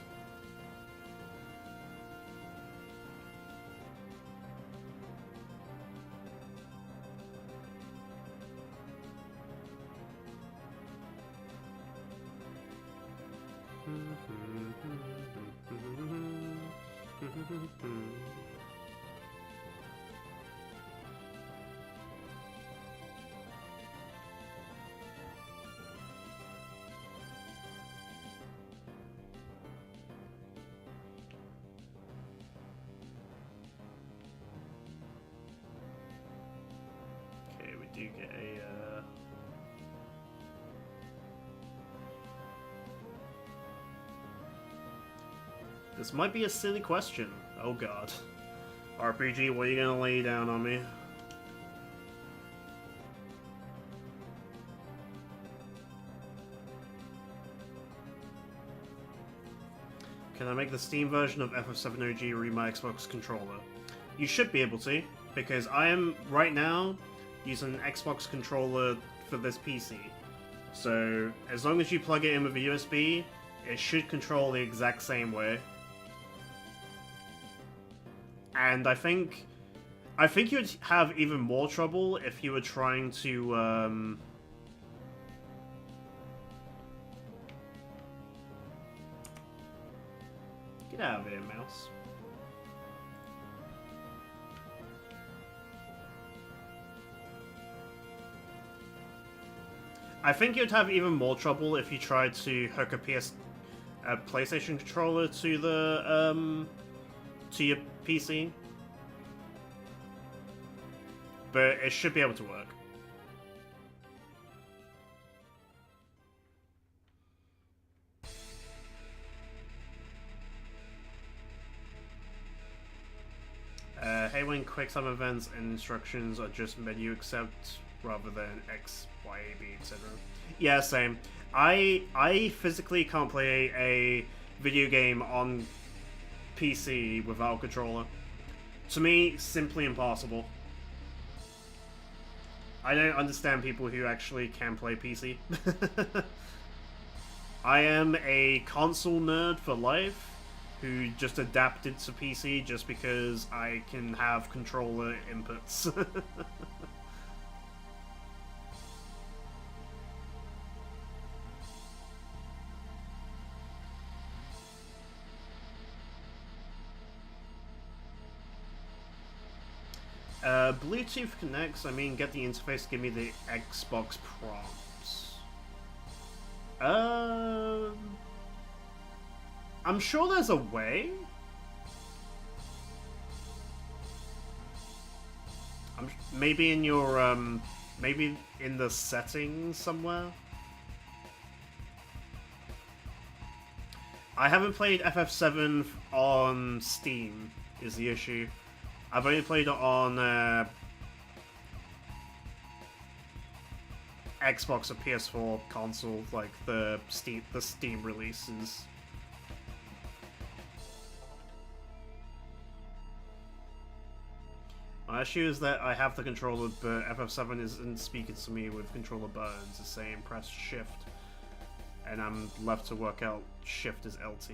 This might be a silly question. Oh god. RPG, what are you gonna lay down on me? Can I make the Steam version of FF7 OG read my Xbox controller? You should be able to, because I am, right now, using an Xbox controller for this PC. So, as long as you plug it in with a USB, it should control the exact same way. And I think you'd have even more trouble if you were trying to, Get out of here, mouse. I think you'd have even more trouble if you tried to hook a PlayStation controller to the, to your PC. But it should be able to work. Hey, when quick time events and instructions are just menu accept rather than X, Y, A, B, etc. Yeah, same. I physically can't play a video game on PC without a controller. To me, simply impossible. I don't understand people who actually can play PC. I am a console nerd for life who just adapted to PC just because I can have controller inputs. Bluetooth connects, I mean, get the interface to give me the Xbox prompts. I'm sure there's a way. Maybe in your, maybe in the settings somewhere? I haven't played FF7 on Steam, is the issue. I've only played it on Xbox or PS4 console, like the Steam releases. My issue is that I have the controller, but FF7 isn't speaking to me with controller buttons. It's saying press shift, and I'm left to work out shift as LT.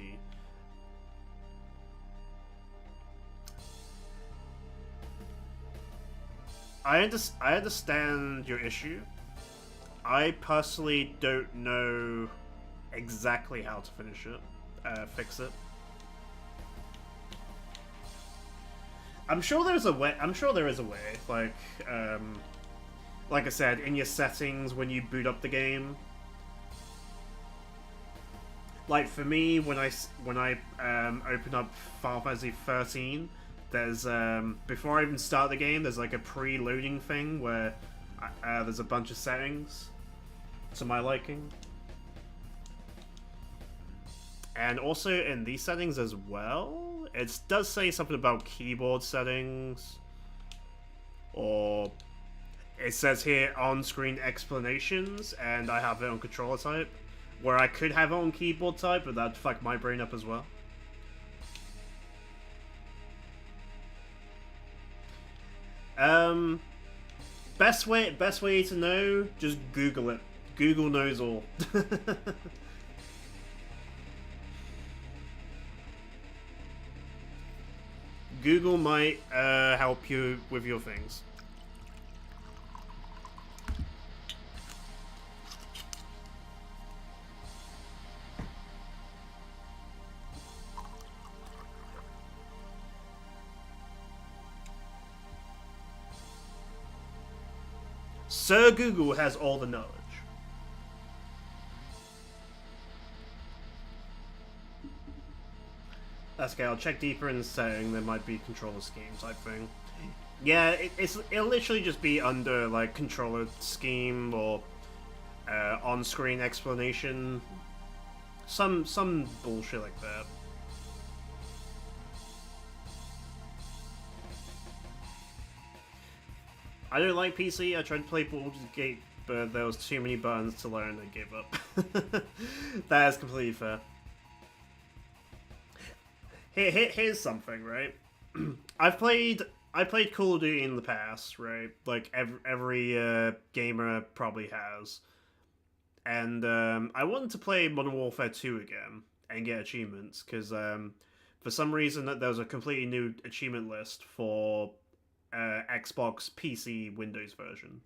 I understand your issue. I personally don't know exactly how to finish it, fix it. I'm sure there's a way. I'm sure there is a way. Like I said, in your settings when you boot up the game. Like for me, when I open up Final Fantasy XIII, there's before I even start the game, there's like a pre-loading thing where there's a bunch of settings to my liking. And also in these settings as well, it does say something about keyboard settings, or it says here on-screen explanations, and I have it on controller type, where I could have it on keyboard type, but that'd fuck my brain up as well. Best way to know, just Google it. Google knows all. Google might help you with your things. Sir Google has all the knowledge. That's okay, I'll check deeper in the setting. There might be controller scheme type thing. Yeah, it'll literally just be under like controller scheme or on-screen explanation. Some bullshit like that. I don't like PC. I tried to play Baldur's Gate, but there was too many buttons to learn and gave up. That is completely fair. Here's something, right? I played Call of Duty in the past, right? Like every gamer probably has. And I wanted to play Modern Warfare 2 again and get achievements, because for some reason there was a completely new achievement list for Xbox PC Windows version.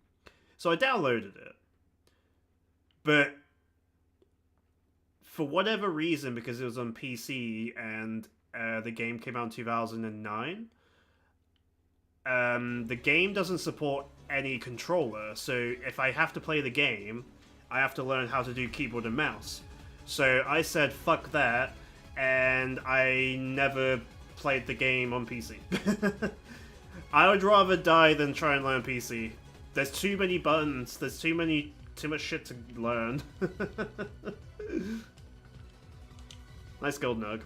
So I downloaded it. But for whatever reason, because it was on PC and the game came out in 2009, the game doesn't support any controller. So if I have to play the game, I have to learn how to do keyboard and mouse. So I said, fuck that, and I never played the game on PC. I would rather die than try and learn PC. There's too many buttons, there's too much shit to learn. Nice gold nug.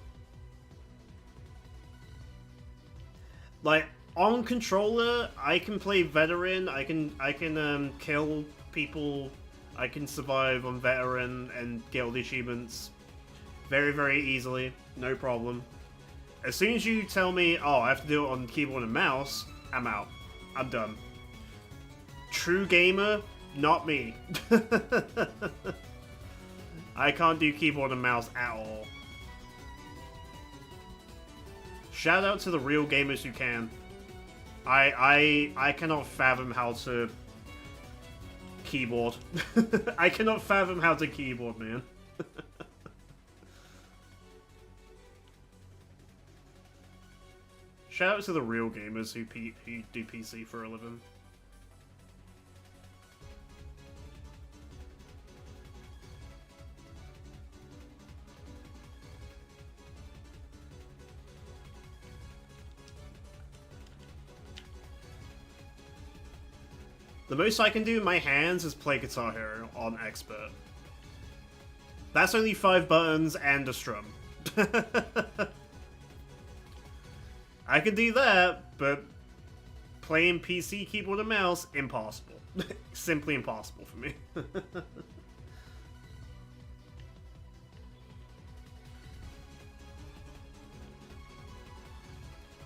Like, on controller, I can play veteran, I can kill people, I can survive on veteran and get all the achievements very, very easily, no problem. As soon as you tell me, oh, I have to do it on keyboard and mouse, I'm out. I'm done. True gamer, not me. I can't do keyboard and mouse at all. Shout out to the real gamers who can. I cannot fathom how to keyboard. I cannot fathom how to keyboard, man. Shout out to the real gamers who do PC for a living. The most I can do in my hands is play Guitar Hero on Expert. That's only 5 buttons and a strum. I can do that, but playing PC keyboard and mouse, impossible. Simply impossible for me.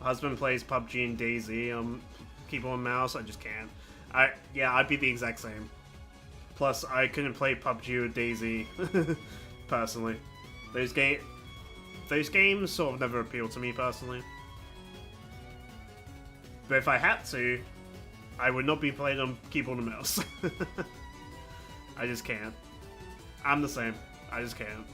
Husband plays PUBG and DayZ on keyboard and mouse, I just can't. Yeah, I'd be the exact same. Plus, I couldn't play PUBG or DayZ, personally. Those games sort of never appealed to me, personally. But if I had to, I would not be playing on keyboard and mouse. I just can't. I'm the same. I just can't.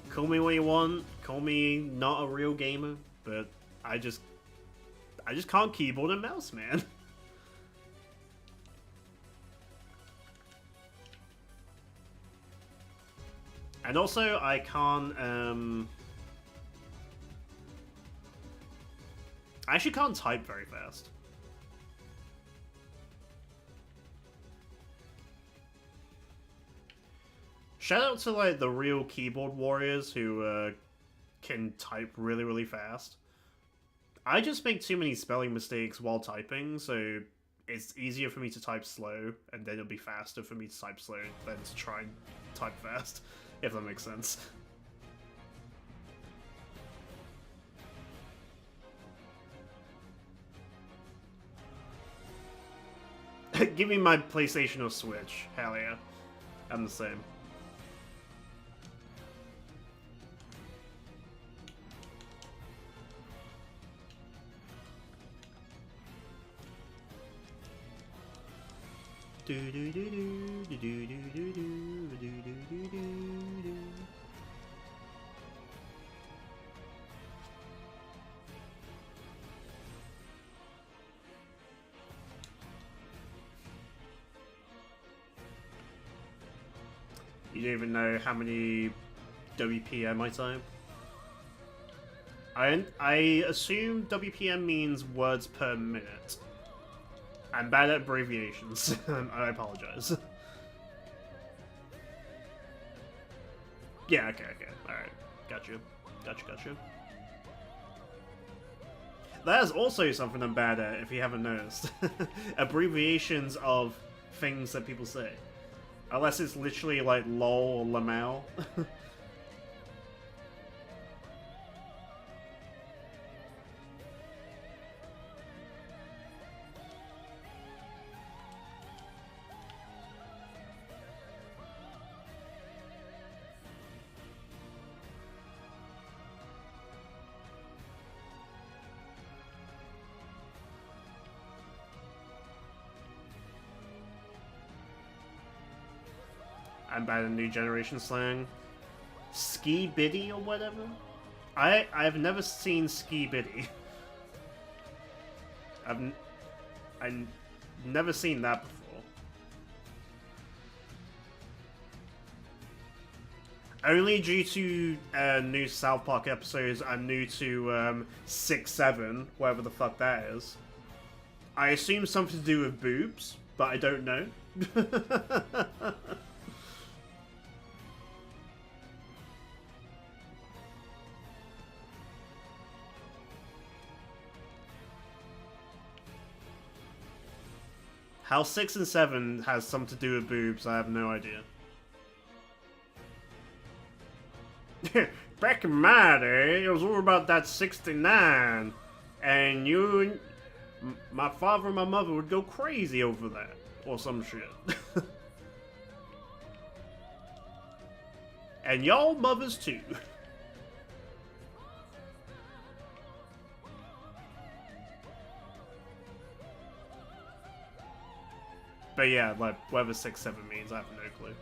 Call me what you want. Call me not a real gamer, but I just can't keyboard and mouse, man. And also, I can't, I actually can't type very fast. Shout out to, like, the real keyboard warriors who, can type really, really fast. I just make too many spelling mistakes while typing, so it's easier for me to type slow, and then it'll be faster for me to type slow than to try and type fast, if that makes sense. Give me my PlayStation or Switch. Hell yeah. I'm the same. You don't even know how many WPM I type. I assume WPM means words per minute. I'm bad at abbreviations. I apologize. Yeah, okay. Alright. Gotcha. There's also something I'm bad at, if you haven't noticed. Abbreviations of things that people say. Unless it's literally like lol or lmao. I'm bad at new generation slang. Ski biddy or whatever? I've never seen ski biddy. I've never seen that before. Only due to new South Park episodes, I'm new to XIII, whatever the fuck that is. I assume something to do with boobs, but I don't know. How 6 and 7 has something to do with boobs, I have no idea. Back in my day, it was all about that 69. And my father and my mother would go crazy over that. Or some shit. And y'all mothers too. But yeah, like, whatever 6-7 means, I have no clue.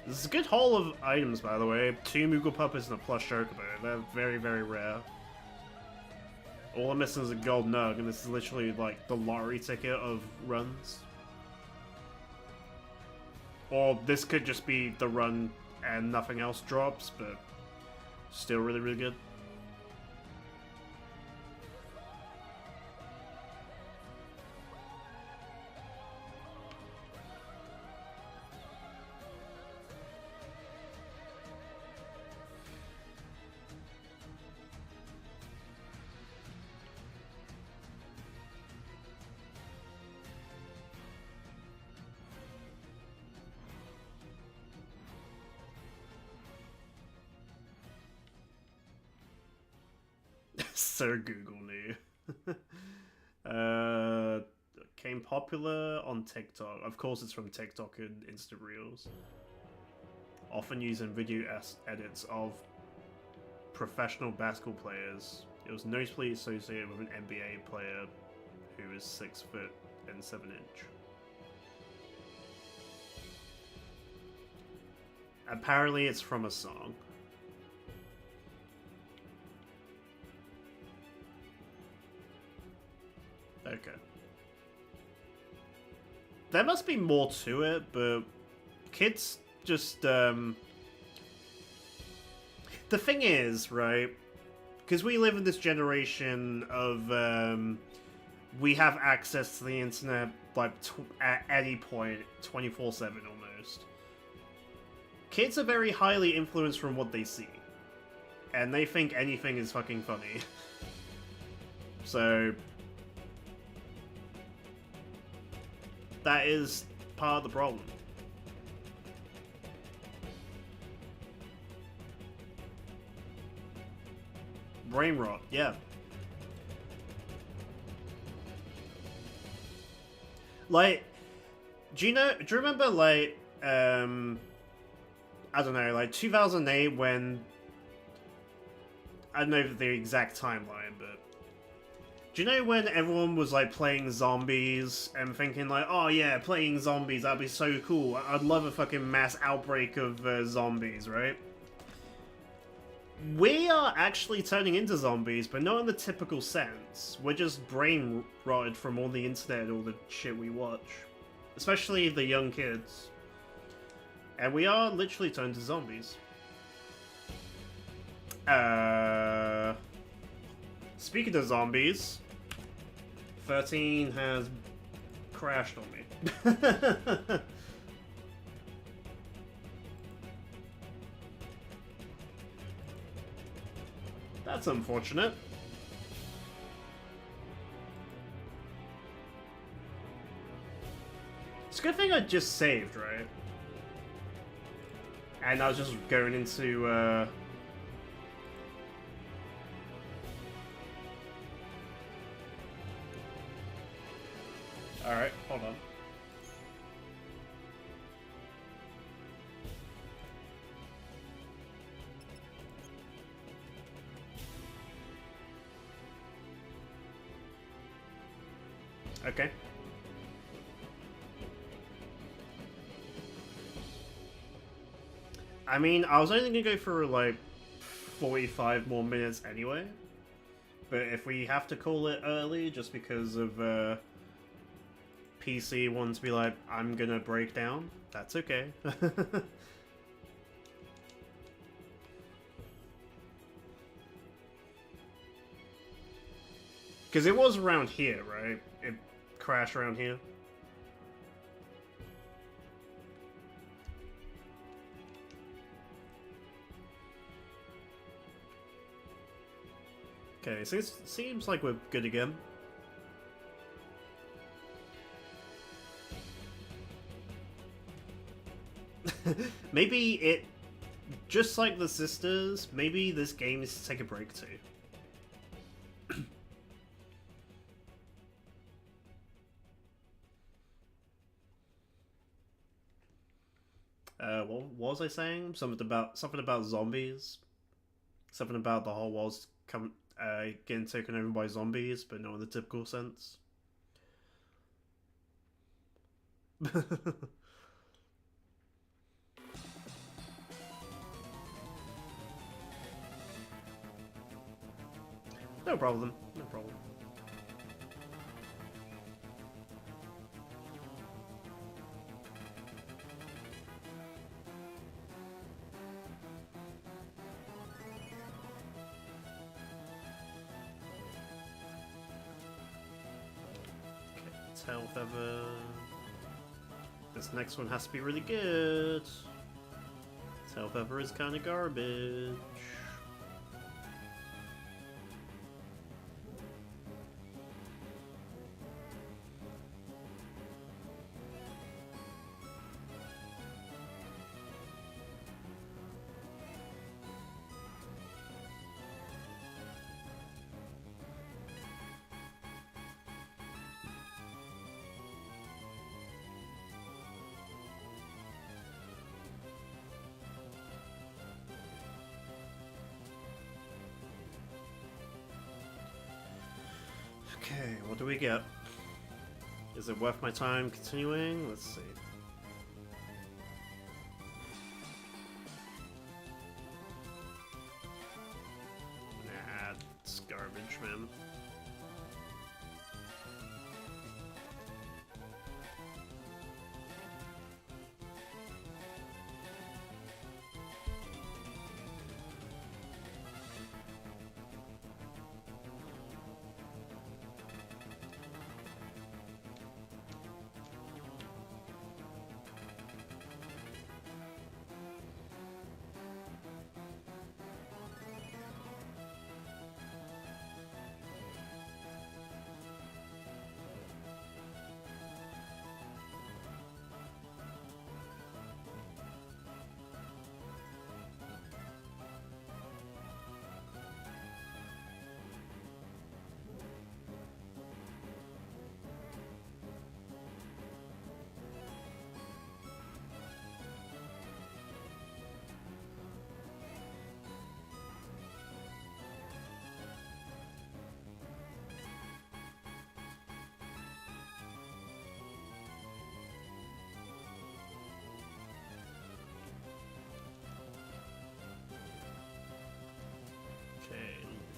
This is a good haul of items, by the way. 2 Moogle Puppets and a plush Chocobo. They're very, very rare. All I'm missing is a gold nug, and this is literally, like, the lottery ticket of runs. Or this could just be the run and nothing else drops, but still really, really good. So Google knew. Came popular on TikTok. Of course it's from TikTok and Insta Reels. Often used in video edits of professional basketball players. It was notably associated with an NBA player who is 6 foot and 7 inch. Apparently it's from a song. Okay. There must be more to it, but kids just, The thing is, right, because we live in this generation of, we have access to the internet, like, at any point, 24/7 almost. Kids are very highly influenced from what they see. And they think anything is fucking funny. So that is part of the problem. Brain rot, yeah. Like, do you remember, like, I don't know, like 2008 when, I don't know the exact timeline, but do you know when everyone was, like, playing zombies and thinking, like, oh yeah, playing zombies, that'd be so cool. I'd love a fucking mass outbreak of zombies, right? We are actually turning into zombies, but not in the typical sense. We're just brain rotted from all the internet and all the shit we watch. Especially the young kids. And we are literally turned to zombies. Speaking of zombies, 13 has crashed on me. That's unfortunate. It's a good thing I just saved, right? And I was just going into, Alright, hold on. Okay. I mean, I was only gonna go for like 45 more minutes anyway. But if we have to call it early just because of PC wanting to be like, I'm gonna break down, that's okay. Because it was around here, right? It crashed around here. Okay, so it seems like we're good again. Maybe it, just like the sisters, maybe this game is to take a break too. What was I saying? Something about zombies. Something about the whole world's getting taken over by zombies, but not in the typical sense. No problem. No problem. Tail feather. This next one has to be really good. Tail feather is kind of garbage. Okay, what do we get? Is it worth my time continuing? Let's see. Nah, it's garbage, man.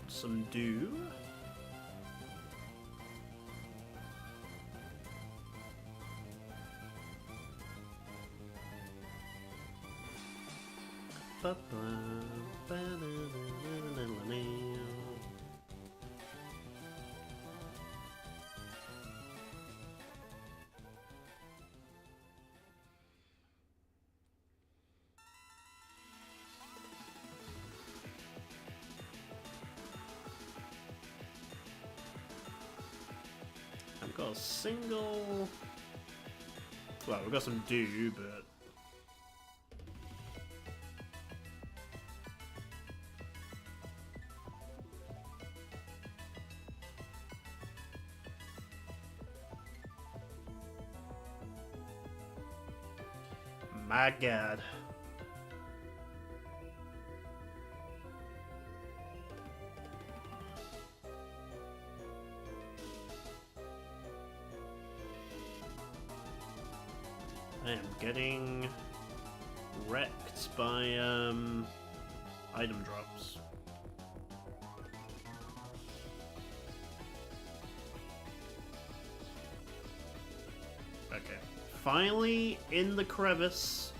Some dew. got a single... Well, we've got some dew, but... My god. I am getting wrecked by item drops. Okay. Finally in the crevice.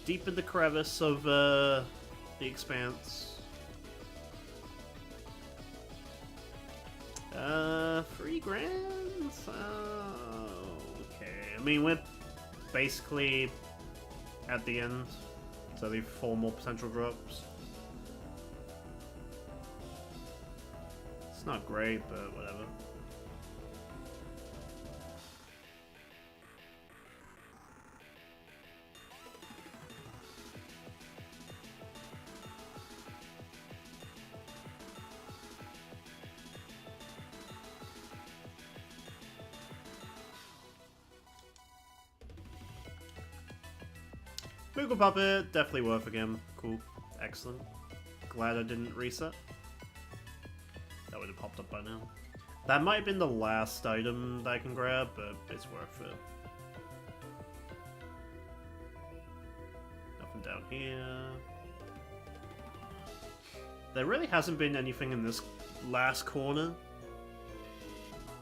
Deep in the crevice of the expanse. 3 grand? Okay. I mean, we're basically at the end. So leave 4 more potential drops. It's not great, but whatever. Moogle Puppet, definitely worth again. Cool. Excellent. Glad I didn't reset. That would have popped up by now. That might have been the last item that I can grab, but it's worth it. Nothing down here. There really hasn't been anything in this last corner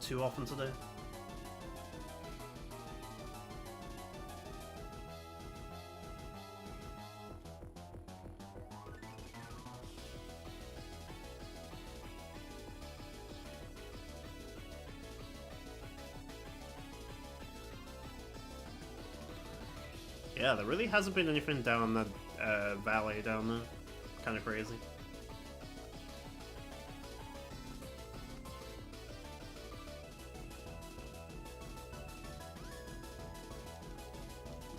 too often today. Yeah, there really hasn't been anything down that valley down there. Kind of crazy.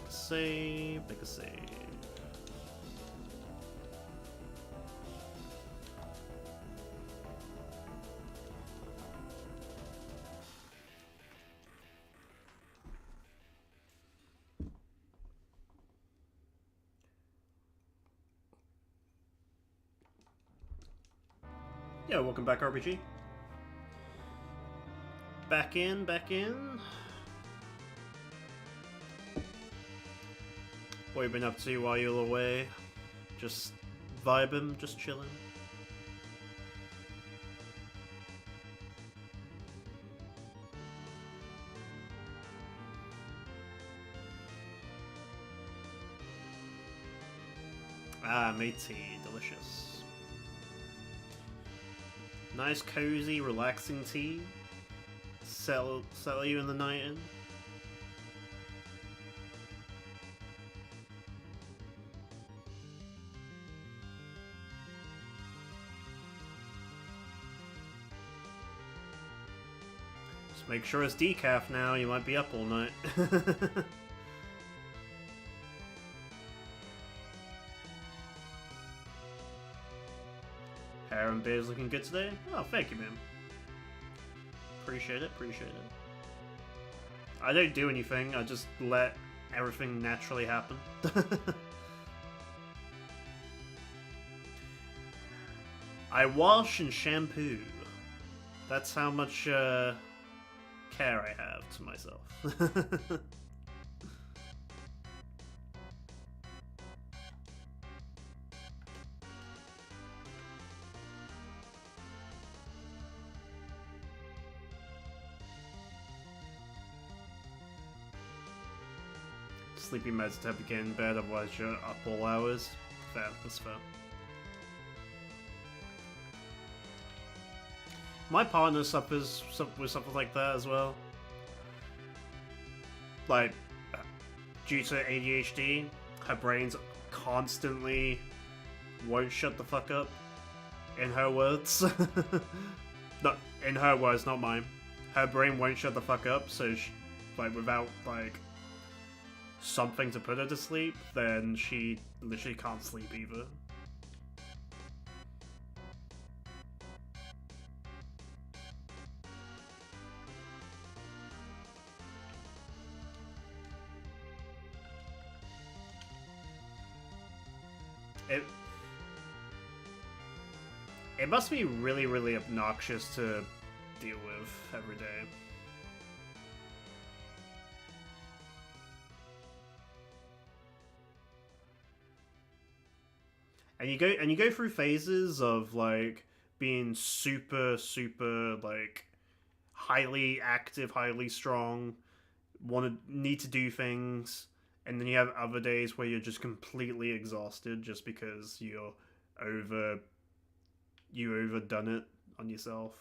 Save, make a save. Yeah, welcome back, RPG. Back in, back in. What have you been up to while you were away? Just vibing, just chilling. Ah, made tea, delicious. Nice, cozy, relaxing tea. Settle you in the night in. Just make sure it's decaf now, you might be up all night. Hair and beard's looking good today. Oh, thank you, man. Appreciate it, appreciate it. I don't do anything, I just let everything naturally happen. I wash and shampoo. That's how much care I have to myself. Sleepy meds to get in bed, otherwise you're up all hours. Fair, that's fair. My partner suffers with something like that as well. Like, due to ADHD, her brain's constantly won't shut the fuck up. In her words. Not in her words, not mine. her brain won't shut the fuck up, so she, like without like something to put her to sleep, then she literally can't sleep either. It must be really, really obnoxious to deal with every day. And you go through phases of like being super, super like highly active, highly strong, need to do things, and then you have other days where you're just completely exhausted just because you've overdone it on yourself.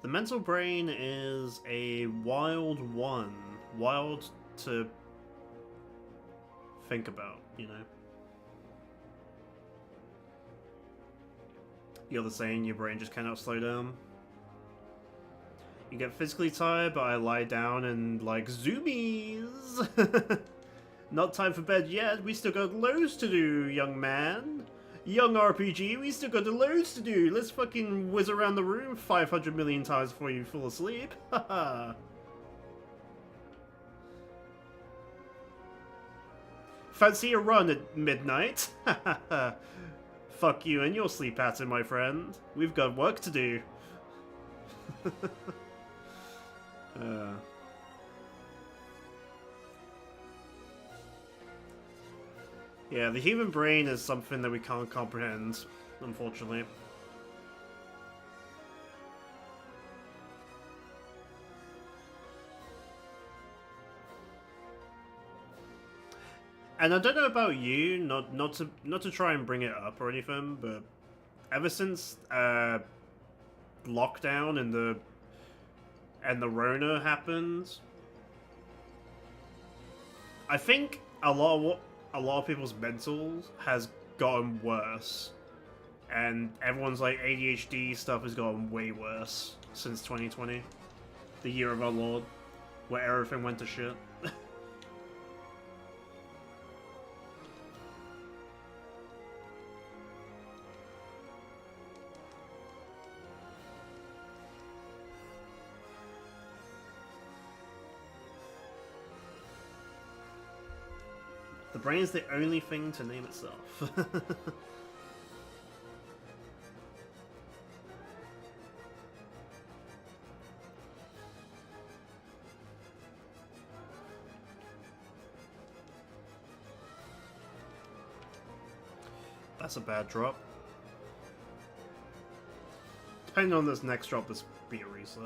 The mental brain is a wild one. Wild to think about, you know? You're the saying your brain just cannot slow down. You get physically tired, but I lie down and like zoomies. Not time for bed yet. We still got loads to do, young man. Young RPG, we still got loads to do. Let's fucking whiz around the room 500 million times before you fall asleep. Haha. Fancy a run at midnight? Fuck you and your sleep pattern, my friend. We've got work to do. Yeah, the human brain is something that we can't comprehend, unfortunately. And I don't know about you, not to try and bring it up or anything, but ever since lockdown and the Rona happened, I think a lot of people's mentals has gotten worse, and everyone's like ADHD stuff has gotten way worse since 2020, the year of our Lord, where everything went to shit. The brain's the only thing to name itself. That's a bad drop. Depending on this next drop, this be a reset.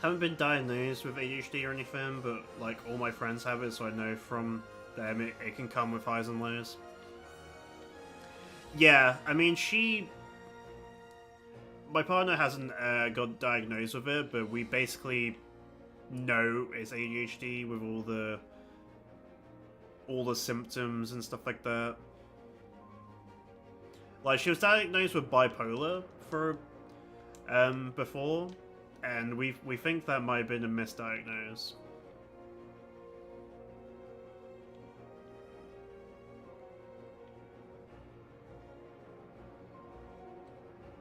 Haven't been diagnosed with ADHD or anything, but like all my friends have it, so I know from them it can come with highs and lows. Yeah, I mean, my partner hasn't got diagnosed with it, but we basically know it's ADHD with all the symptoms and stuff like that. Like, she was diagnosed with bipolar for before, and we think that might have been a misdiagnose.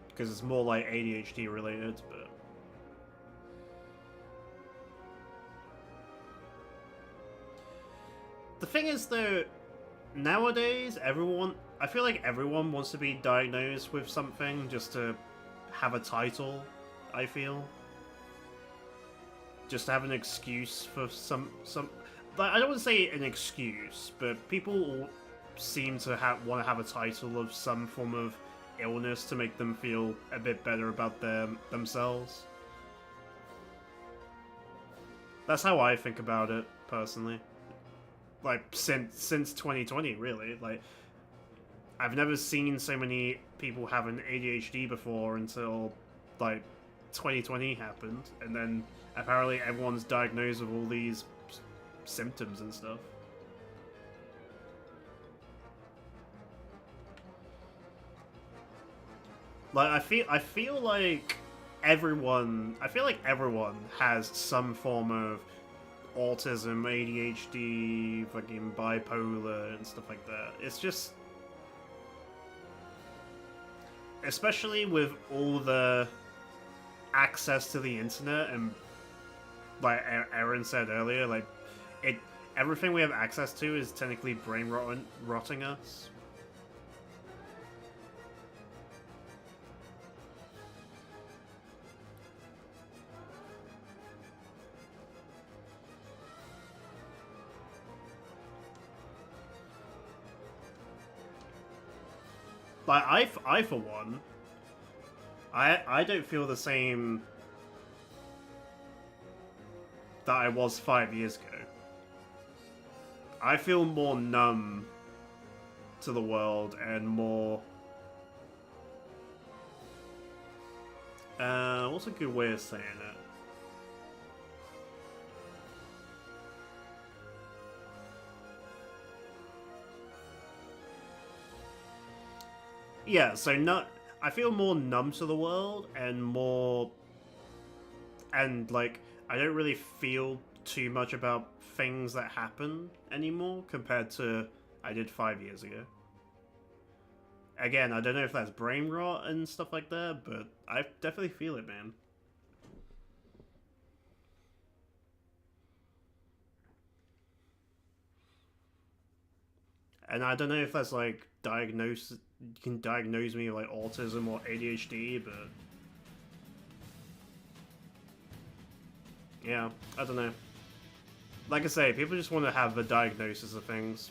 Because it's more like ADHD related, but... The thing is, though, nowadays, I feel like everyone wants to be diagnosed with something just to have a title, I feel. Just to have an excuse for some like, I don't want to say an excuse, but people seem to want to have a title of some form of illness to make them feel a bit better about themselves. That's how I think about it, personally. Like, since 2020, really. Like, I've never seen so many people have an ADHD before until, like, 2020 happened. And then, apparently, everyone's diagnosed with all these symptoms and stuff. Like, I feel like everyone has some form of autism, ADHD, fucking bipolar, and stuff like that. It's just, especially with all the access to the internet, and like Aaron said earlier, like it, everything we have access to is technically brain rotting us. Like I for one, I don't feel the same that I was 5 years ago. I feel more numb to the world and more. What's a good way of saying it? Yeah, so not. I feel more numb to the world and more. And, like, I don't really feel too much about things that happen anymore compared to I did 5 years ago. Again, I don't know if that's brain rot and stuff like that, but I definitely feel it, man. And I don't know if that's like you can diagnose me with like autism or ADHD, but yeah, I don't know. Like I say, people just want to have the diagnosis of things.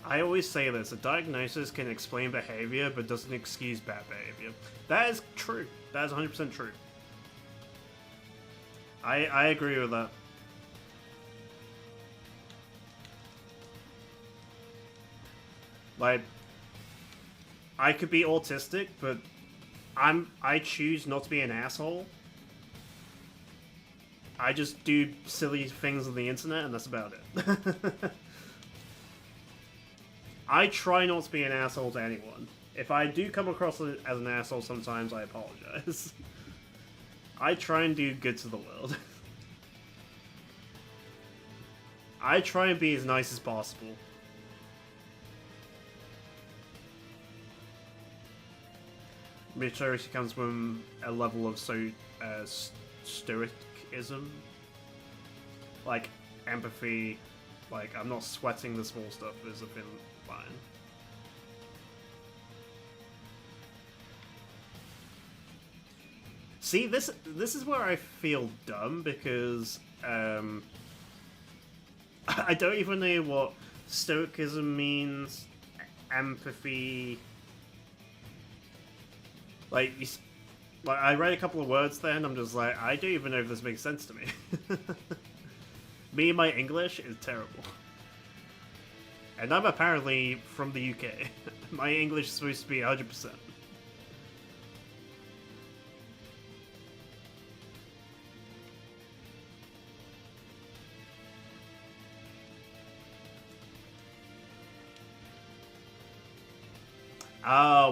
I always say this, a diagnosis can explain behavior, but doesn't excuse bad behavior. That is true. That is 100% true. I agree with that. Like, I could be autistic, but I choose not to be an asshole. I just do silly things on the internet, and that's about it. I try not to be an asshole to anyone. If I do come across as an asshole sometimes, I apologize. I try and do good to the world. I try and be as nice as possible. Maturity comes from a level of stoicism. Like, empathy. Like, I'm not sweating the small stuff as a film line. See, this is where I feel dumb, because I don't even know what stoicism means, empathy. Like, I read a couple of words there, and I'm just like, I don't even know if this makes sense to me. Me and my English is terrible. And I'm apparently from the UK. My English is supposed to be 100%.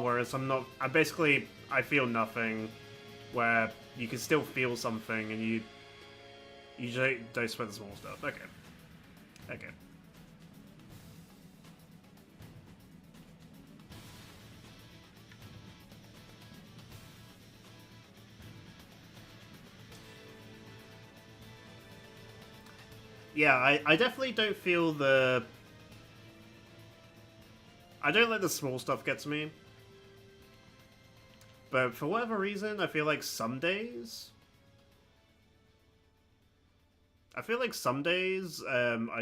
Whereas I basically, I feel nothing, where you can still feel something, and you don't sweat the small stuff. Okay. Okay. Yeah, I definitely don't feel the... I don't let the small stuff get to me. But for whatever reason, I feel like some days... I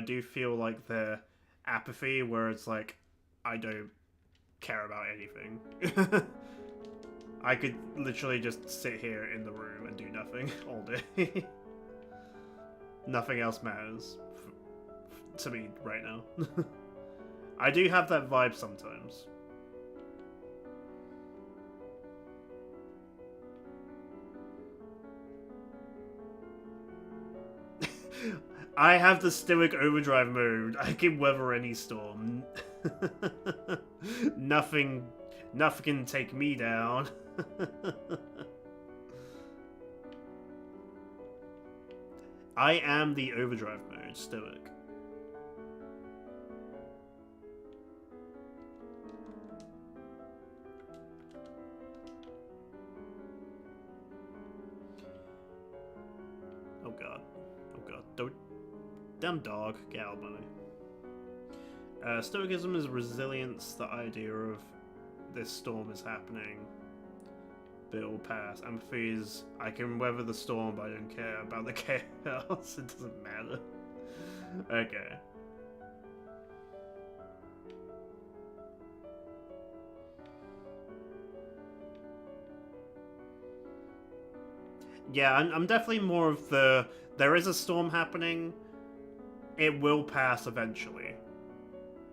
do feel like the apathy where it's like, I don't care about anything. I could literally just sit here in the room and do nothing all day. Nothing else matters to me right now. I do have that vibe sometimes. I have the Stoic Overdrive mode. I can weather any storm. Nothing can take me down. I am the Overdrive mode, Stoic. Oh god. Oh god. Don't... Damn dog. Get out of my way. Stoicism is resilience, the idea of this storm is happening, but it will pass. Empathy is, I can weather the storm, but I don't care about the chaos. It doesn't matter. Okay. Yeah, I'm definitely more of the, there is a storm happening, it will pass eventually.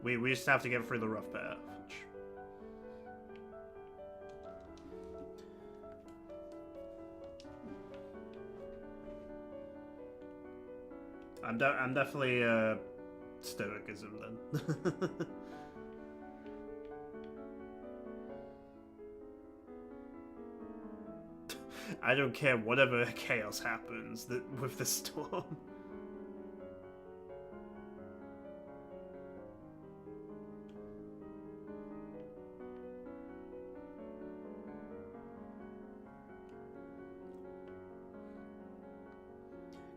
We just have to get through the rough patch. I'm definitely Stoicism then. I don't care whatever chaos happens with the storm.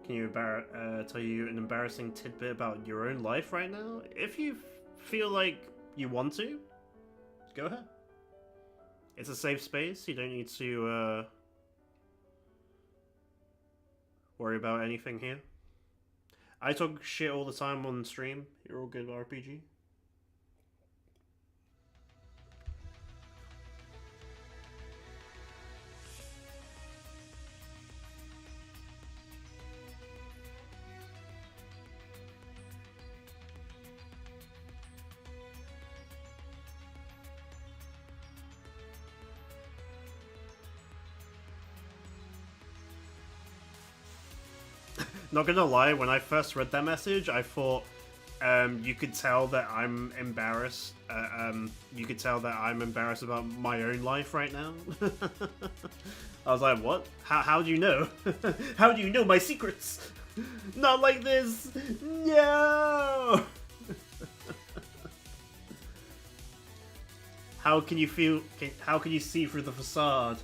Can you tell you an embarrassing tidbit about your own life right now? If you feel like you want to, go ahead. It's a safe space. You don't need to worry about anything here. I talk shit all the time on stream. You're all good RPG. Not gonna lie, when I first read that message, I thought you could tell that I'm embarrassed. You could tell that I'm embarrassed about my own life right now. I was like, what? How do you know? How do you know my secrets? Not like this! No! How can you feel? How can you see through the facade?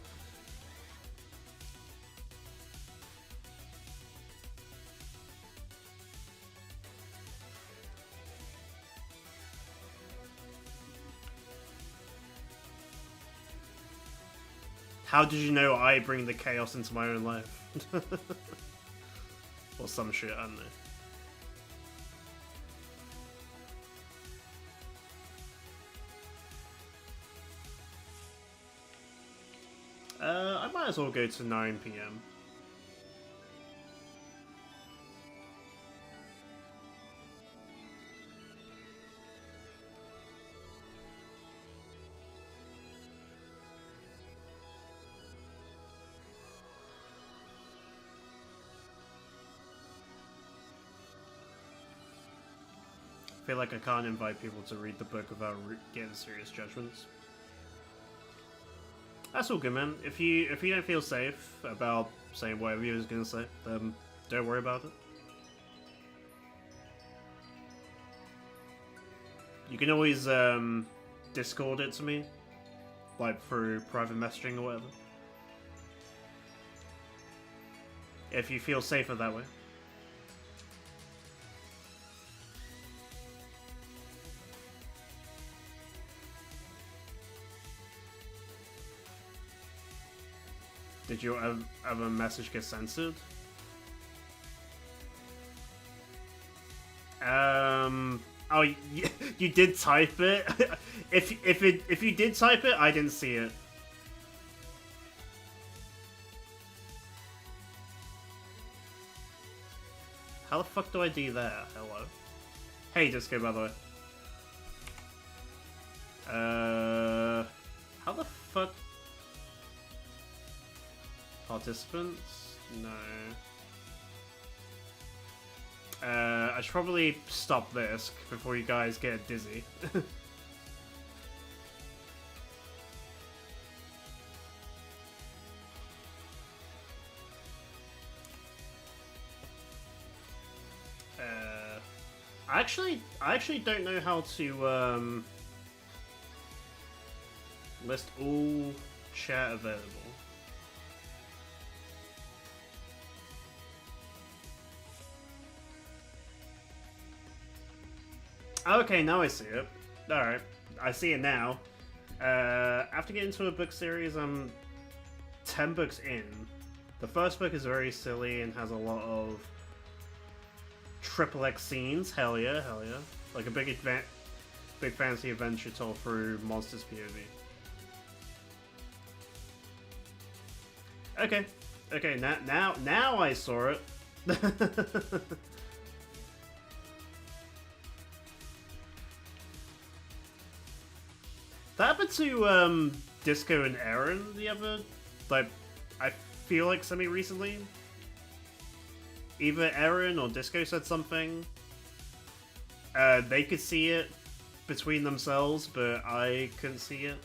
How did you know I bring the chaos into my own life? Or some shit, I don't know. I might as well go to 9 PM. I feel like I can't invite people to read the book without getting serious judgments. That's all good, man. If you don't feel safe about saying whatever you was gonna say, then don't worry about it. You can always Discord it to me, like through private messaging or whatever. If you feel safer that way. Did your other message get censored? Oh, You did type it. If you did type it, I didn't see it. How the fuck do I do that? Hello. Hey, Disco, by the way. How the fuck? Participants? No. I should probably stop this before you guys get dizzy. I actually don't know how to list all chat available. Okay, now I see it. Alright, I see it now. After getting into a book series, I'm 10 books in. The first book is very silly and has a lot of XXX scenes. Hell yeah, hell yeah. Like a big fantasy adventure told through Monsters POV. Okay, okay, now I saw it. That happened to Disco and Aaron the other, like, I feel like semi-recently. Either Aaron or Disco said something. They could see it between themselves, but I couldn't see it.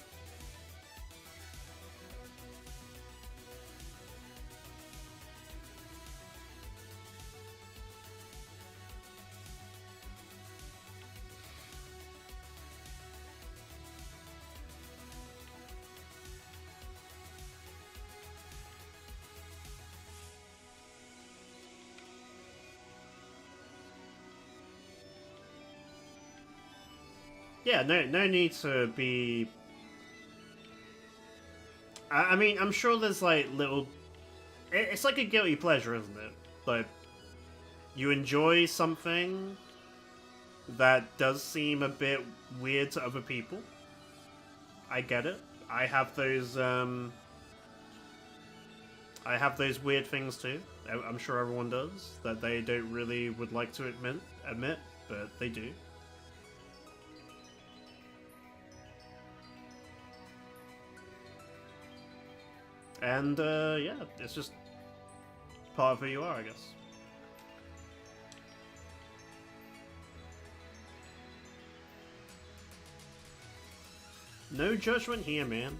Yeah, no need to be... I mean, I'm sure there's, like, little... It's like a guilty pleasure, isn't it? Like, you enjoy something that does seem a bit weird to other people. I get it. I have those weird things too. I'm sure everyone does, that they don't really would like to admit, but they do. And, yeah, it's just part of who you are, I guess. No judgment here, man.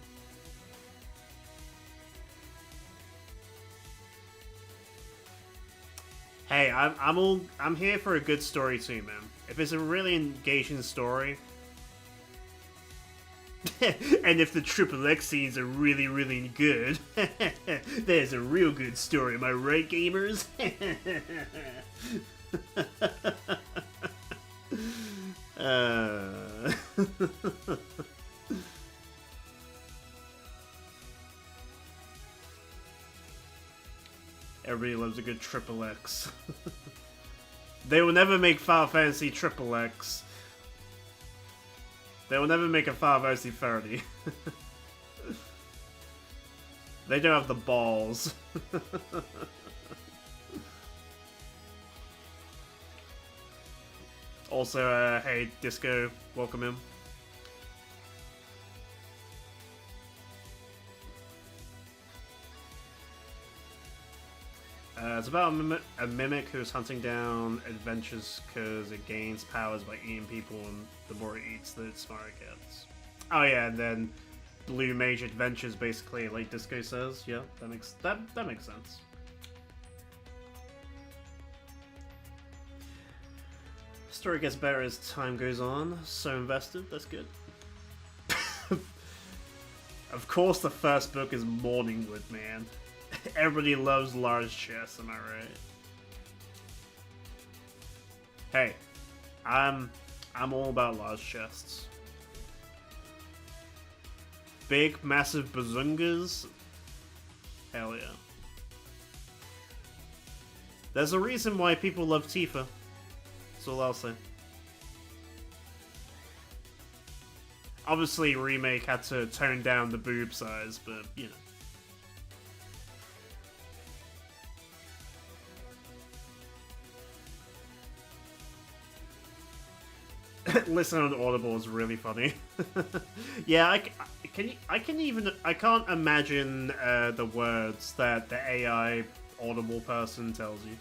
Hey, I'm here for a good story too, man. If it's a really engaging story, and if the XXX scenes are really, really good, there's a real good story, am I right, gamers? Everybody loves a good XXX. They will never make Final Fantasy XXX. They will never make a Final Fantasy 30. They don't have the balls. Also, hey, Disco, welcome in. It's about a mimic who's hunting down adventures because it gains powers by eating people, and the more it eats, the smarter it gets. Oh yeah, and then Blue Mage Adventures, basically, like Disco says. Yeah, that makes sense. Story gets better as time goes on. So invested, that's good. Of course, the first book is Morningwood, man. Everybody loves large chests, am I right? Hey, I'm all about large chests. Big, massive bazungas? Hell yeah. There's a reason why people love Tifa. That's all I'll say. Obviously, Remake had to tone down the boob size, but, you know. Listen on Audible is really funny. Yeah, I can't imagine the words that the AI Audible person tells you.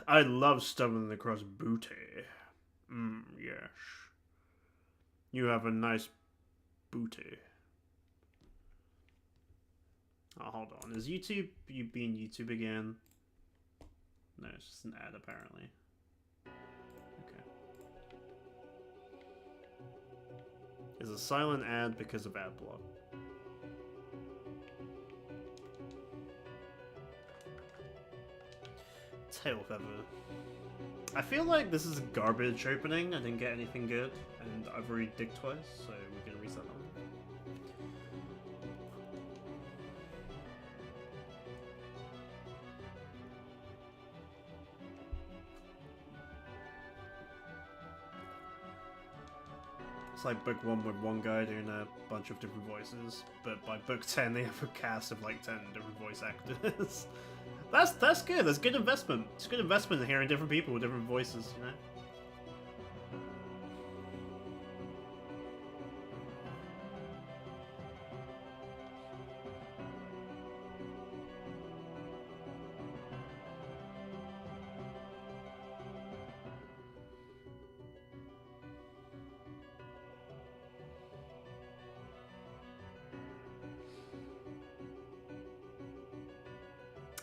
I love stumbling across booty. Yes. You have a nice booty. Oh, hold on. Is YouTube you being YouTube again? No, it's just an ad apparently. Okay. Is a silent ad because of ad block. Tail feather. I feel like this is a garbage opening. I didn't get anything good, and I've already digged twice, so we're gonna reset that one. It's like book 1 with one guy doing a bunch of different voices, but by book 10 they have a cast of like 10 different voice actors. That's good. That's good investment. It's good investment in hearing different people with different voices, you know.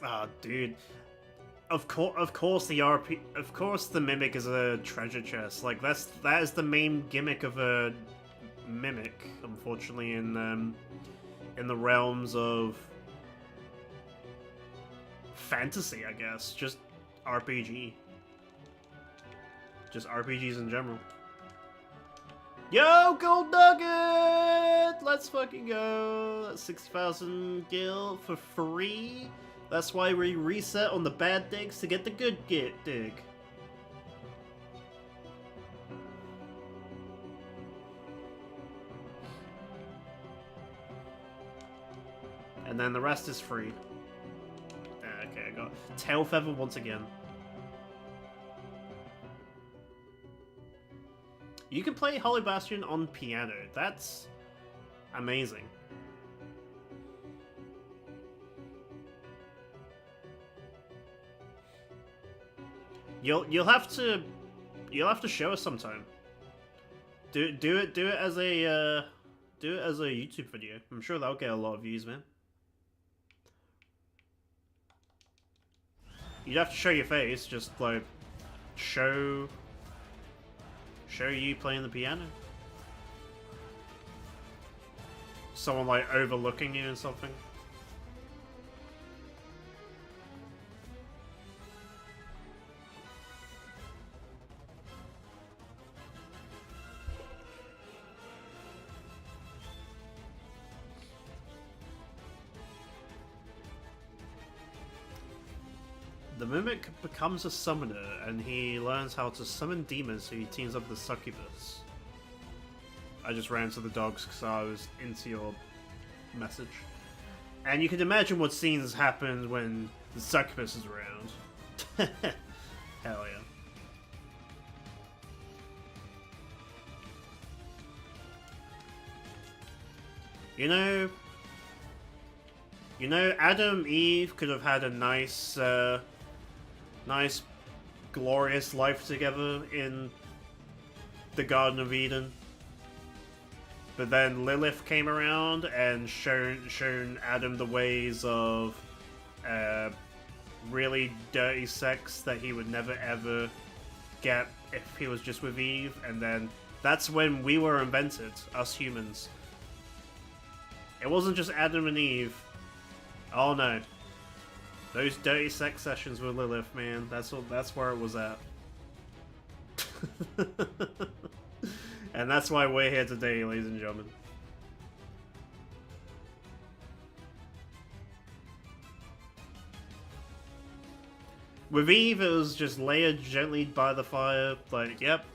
Ah, dude. Of course the mimic is a treasure chest. Like that is the main gimmick of a mimic. Unfortunately, in the realms of fantasy, I guess, just RPG, just RPGs in general. Yo, gold nugget! Let's fucking go. That's 60,000 gil for free. That's why we reset on the bad digs to get the good dig. And then the rest is free. Okay, I got tail feather once again. You can play Holy Bastion on piano. That's amazing. You'll have to show us sometime. Do it as a YouTube video. I'm sure that'll get a lot of views, man. You'd have to show your face, just like show you playing the piano. Someone like overlooking you and something. The Mimic becomes a summoner, and he learns how to summon demons, so he teams up with the Succubus. I just ran to the dogs because I was into your message. And you can imagine what scenes happen when the Succubus is around. Hell yeah. You know, Adam, Eve could have had a nice, nice, glorious life together in the Garden of Eden. But then Lilith came around and shown Adam the ways of really dirty sex that he would never ever get if he was just with Eve. And then that's when we were invented, us humans. It wasn't just Adam and Eve. Oh no. Those dirty sex sessions with Lilith, man, that's where it was at. And that's why we're here today, ladies and gentlemen. With Eve, it was just lay her gently by the fire, like, yep,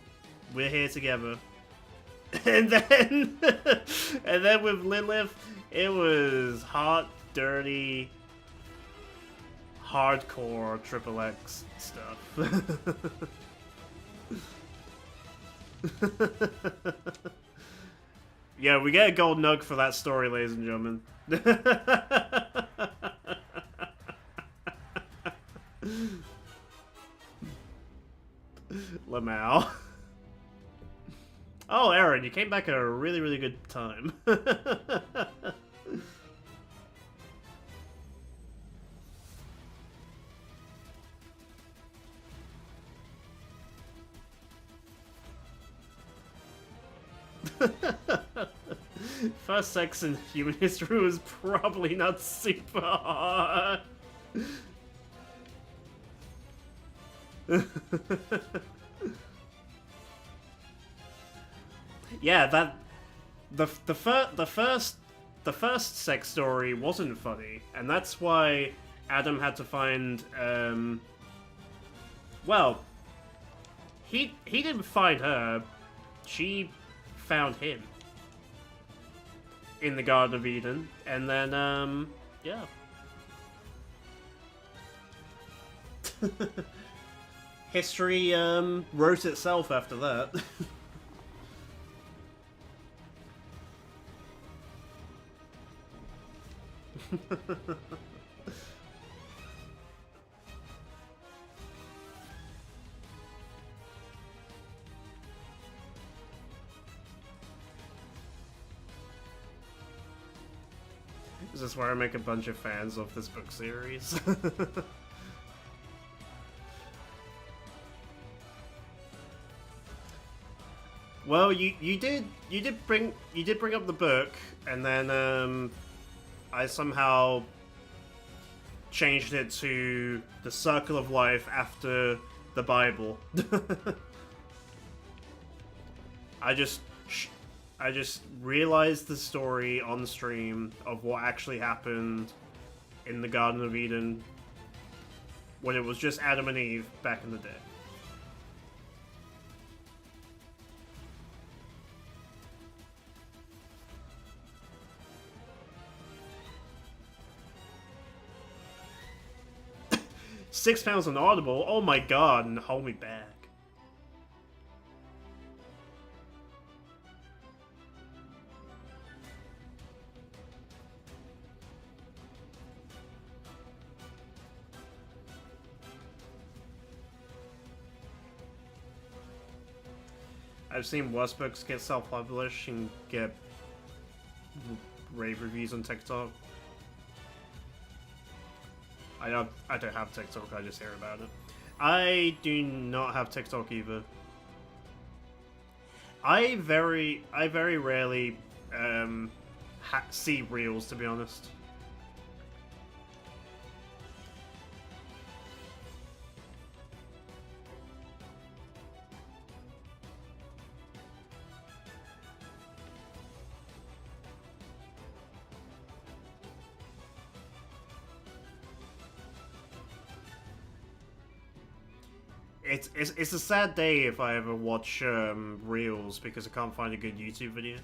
we're here together. And then, and then with Lilith, it was hot, dirty, hardcore XXX stuff. Yeah, we get a gold nug for that story, ladies and gentlemen. lmao. Oh, Aaron, you came back at a really, really good time. First sex in human history was probably not super hot. Yeah, that the first sex story wasn't funny, and that's why Adam had to find well, he didn't find her, she found him in the Garden of Eden, and then yeah. History wrote itself after that. Is this where I make a bunch of fans of this book series? Well, you did bring up the book, and then I somehow changed it to the Circle of Life after the Bible. I just realized the story on stream of what actually happened in the Garden of Eden when it was just Adam and Eve back in the day. £6 on Audible? Oh my god, and hold me back. I've seen worse books get self-published and get rave reviews on TikTok. I don't have TikTok, I just hear about it. I do not have TikTok either. I very rarely see reels, to be honest. It's a sad day if I ever watch reels because I can't find a good YouTube video.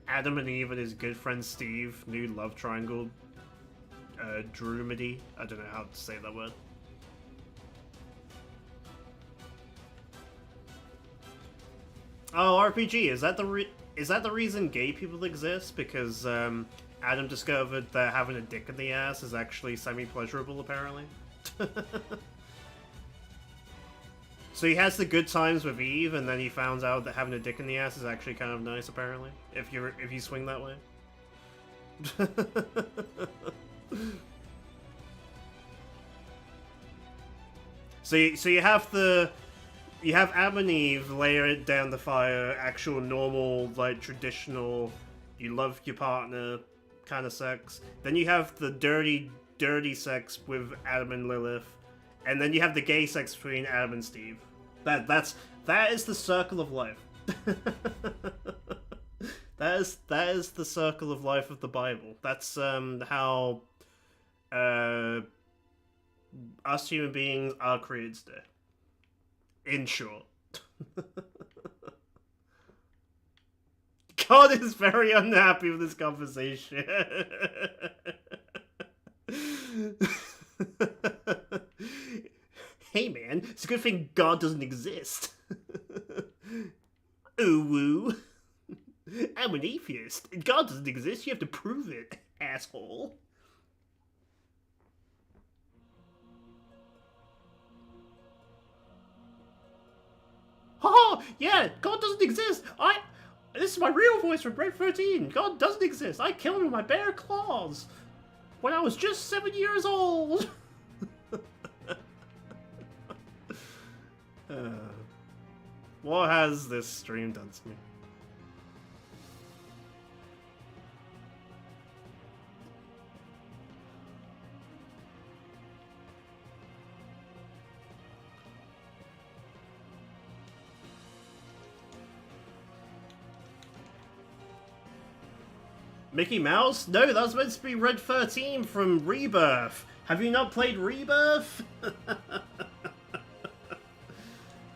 Adam and Eve and his good friend Steve, new love triangle, Drumedy. I don't know how to say that word. Oh, RPG, is that the reason gay people exist? Because Adam discovered that having a dick in the ass is actually semi-pleasurable, apparently. So he has the good times with Eve, and then he found out that having a dick in the ass is actually kind of nice, apparently. If you swing that way. So you have Adam and Eve layer it down the fire, actual normal, like traditional, you love your partner kind of sex. Then you have the dirty sex with Adam and Lilith, and then you have the gay sex between Adam and Steve. That is the circle of life. That is the circle of life of the Bible. That's how us human beings are created today. In short. God is very unhappy with this conversation. Hey man, it's a good thing God doesn't exist. Ooh woo. I'm an atheist. God doesn't exist, you have to prove it, asshole. Oh, yeah, God doesn't exist. This is my real voice from Break 13. God doesn't exist. I killed him with my bare claws when I was just 7 years old. What has this stream done to me? Mickey Mouse? No, that was meant to be Red 13 from Rebirth. Have you not played Rebirth?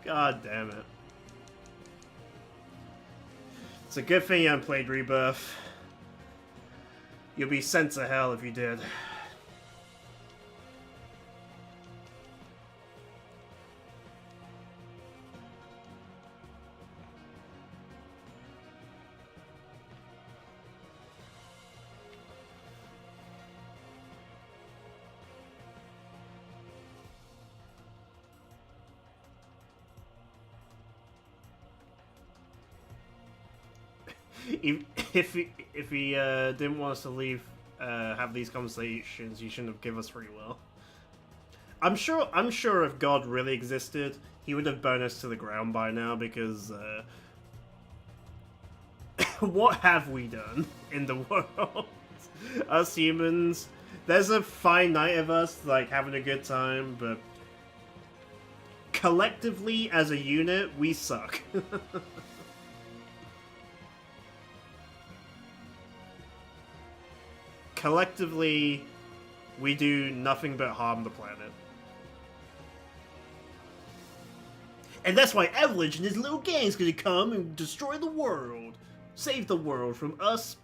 God damn it. It's a good thing you haven't played Rebirth. You'll be sent to hell if you did. If he didn't want us to leave, have these conversations, you shouldn't have given us free will. I'm sure if God really existed, he would have burned us to the ground by now, because what have we done in the world? Us humans, there's a finite of us like having a good time, but collectively as a unit, we suck. Collectively, we do nothing but harm the planet. And that's why Avalanche and his little gang's gonna come and destroy the world. Save the world from us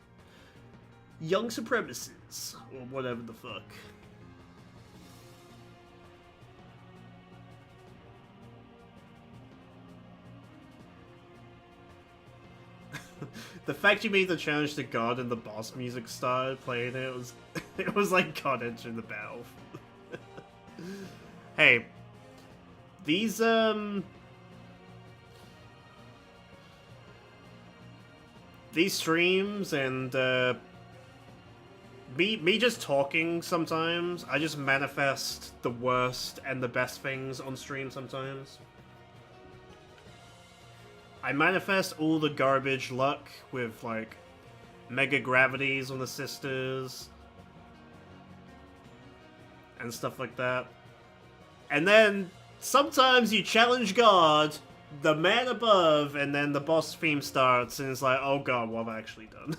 young supremacists. Or whatever the fuck. The fact you made the challenge to God and the boss music started playing it was it was like God entering the battle. Hey, these streams and me just talking sometimes, I just manifest the worst and the best things on stream sometimes. I manifest all the garbage luck with, like, mega gravities on the sisters and stuff like that. And then sometimes you challenge God, the man above, and then the boss theme starts and it's like, oh god, what have I actually done?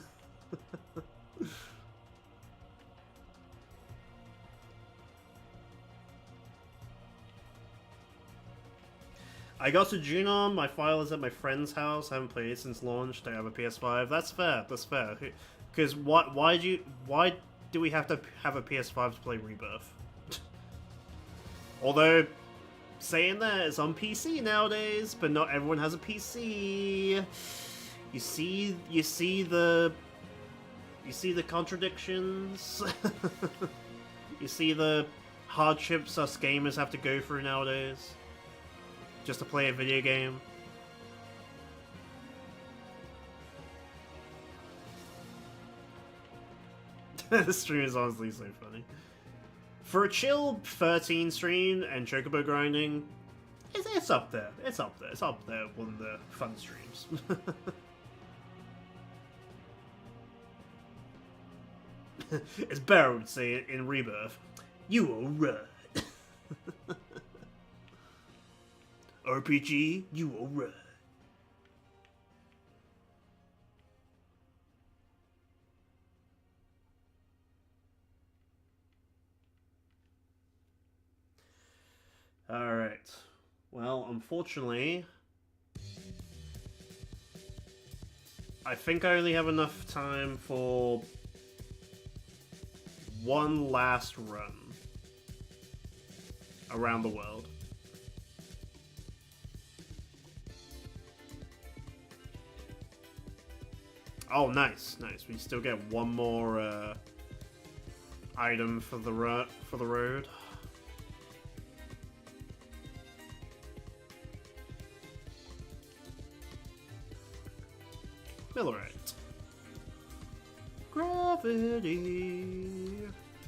I got to Genome, my file is at my friend's house, I haven't played it since launch, I have a PS5. That's fair, that's fair. Because why do we have to have a PS5 to play Rebirth? Although, saying that, it's on PC nowadays, but not everyone has a PC. You see the contradictions? You see the hardships us gamers have to go through nowadays? Just to play a video game. This stream is honestly so funny. For a chill 13 stream and Chocobo grinding, it's up there. It's up there. It's up there, one of the fun streams. As Barrow would say it in Rebirth, you are right. RPG, you alright. unfortunately, I think I only have enough time for one last run around the world. Oh, nice, nice. We still get one more item for the road. Millerite. Gravity.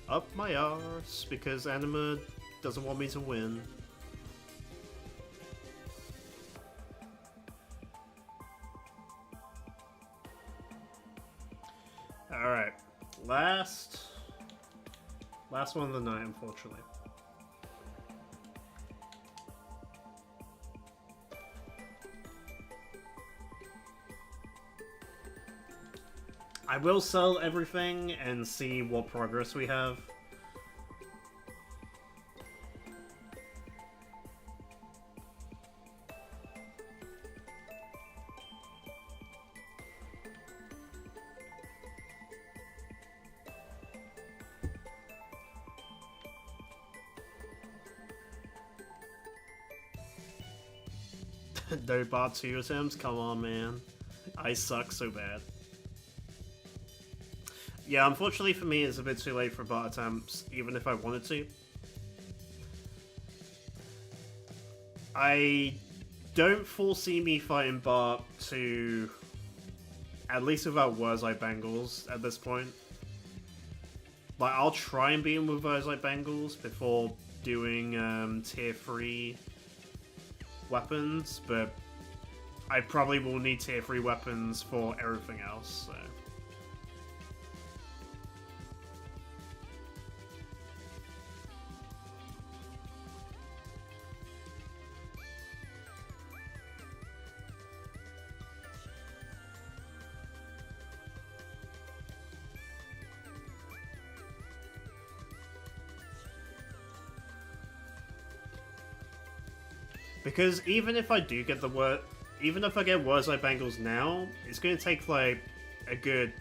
Up my arse because Anima doesn't want me to win. Alright. Last one of the night, unfortunately. I will sell everything and see what progress we have. No bar 2 attempts? Come on, man. I suck so bad. Yeah, unfortunately for me, it's a bit too late for bar attempts, even if I wanted to. I don't foresee me fighting Bart to, at least without Wurzelite Bangles at this point. Like, I'll try and beat him with Wurzelite Bangles before doing tier 3 weapons, but I probably will need tier 3 weapons for everything else, so. Because even if I do get even if I get Wurzelite Bangles now, it's going to take like a good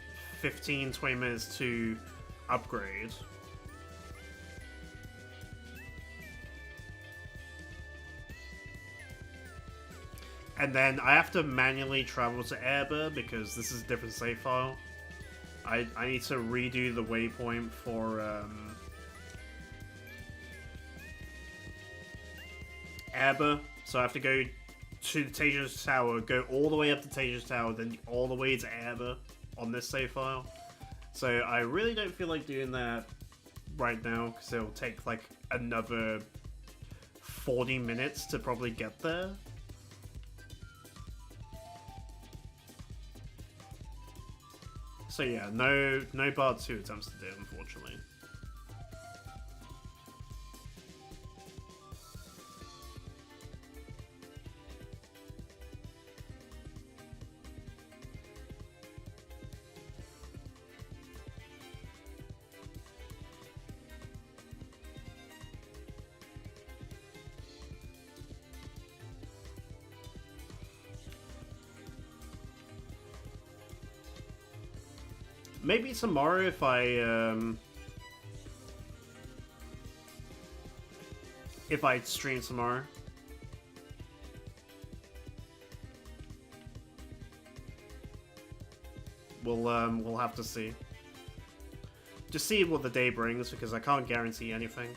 15-20 minutes to upgrade. And then I have to manually travel to Airba because this is a different save file. I need to redo the waypoint for Airba. So I have to go to the Tejas Tower, go all the way up to Tejas Tower, then all the way to Airba on this save file. So I really don't feel like doing that right now, because it'll take like another 40 minutes to probably get there. So yeah, no bar 2 attempts to do, unfortunately. Maybe tomorrow if I stream tomorrow. We'll have to see. Just see what the day brings, because I can't guarantee anything.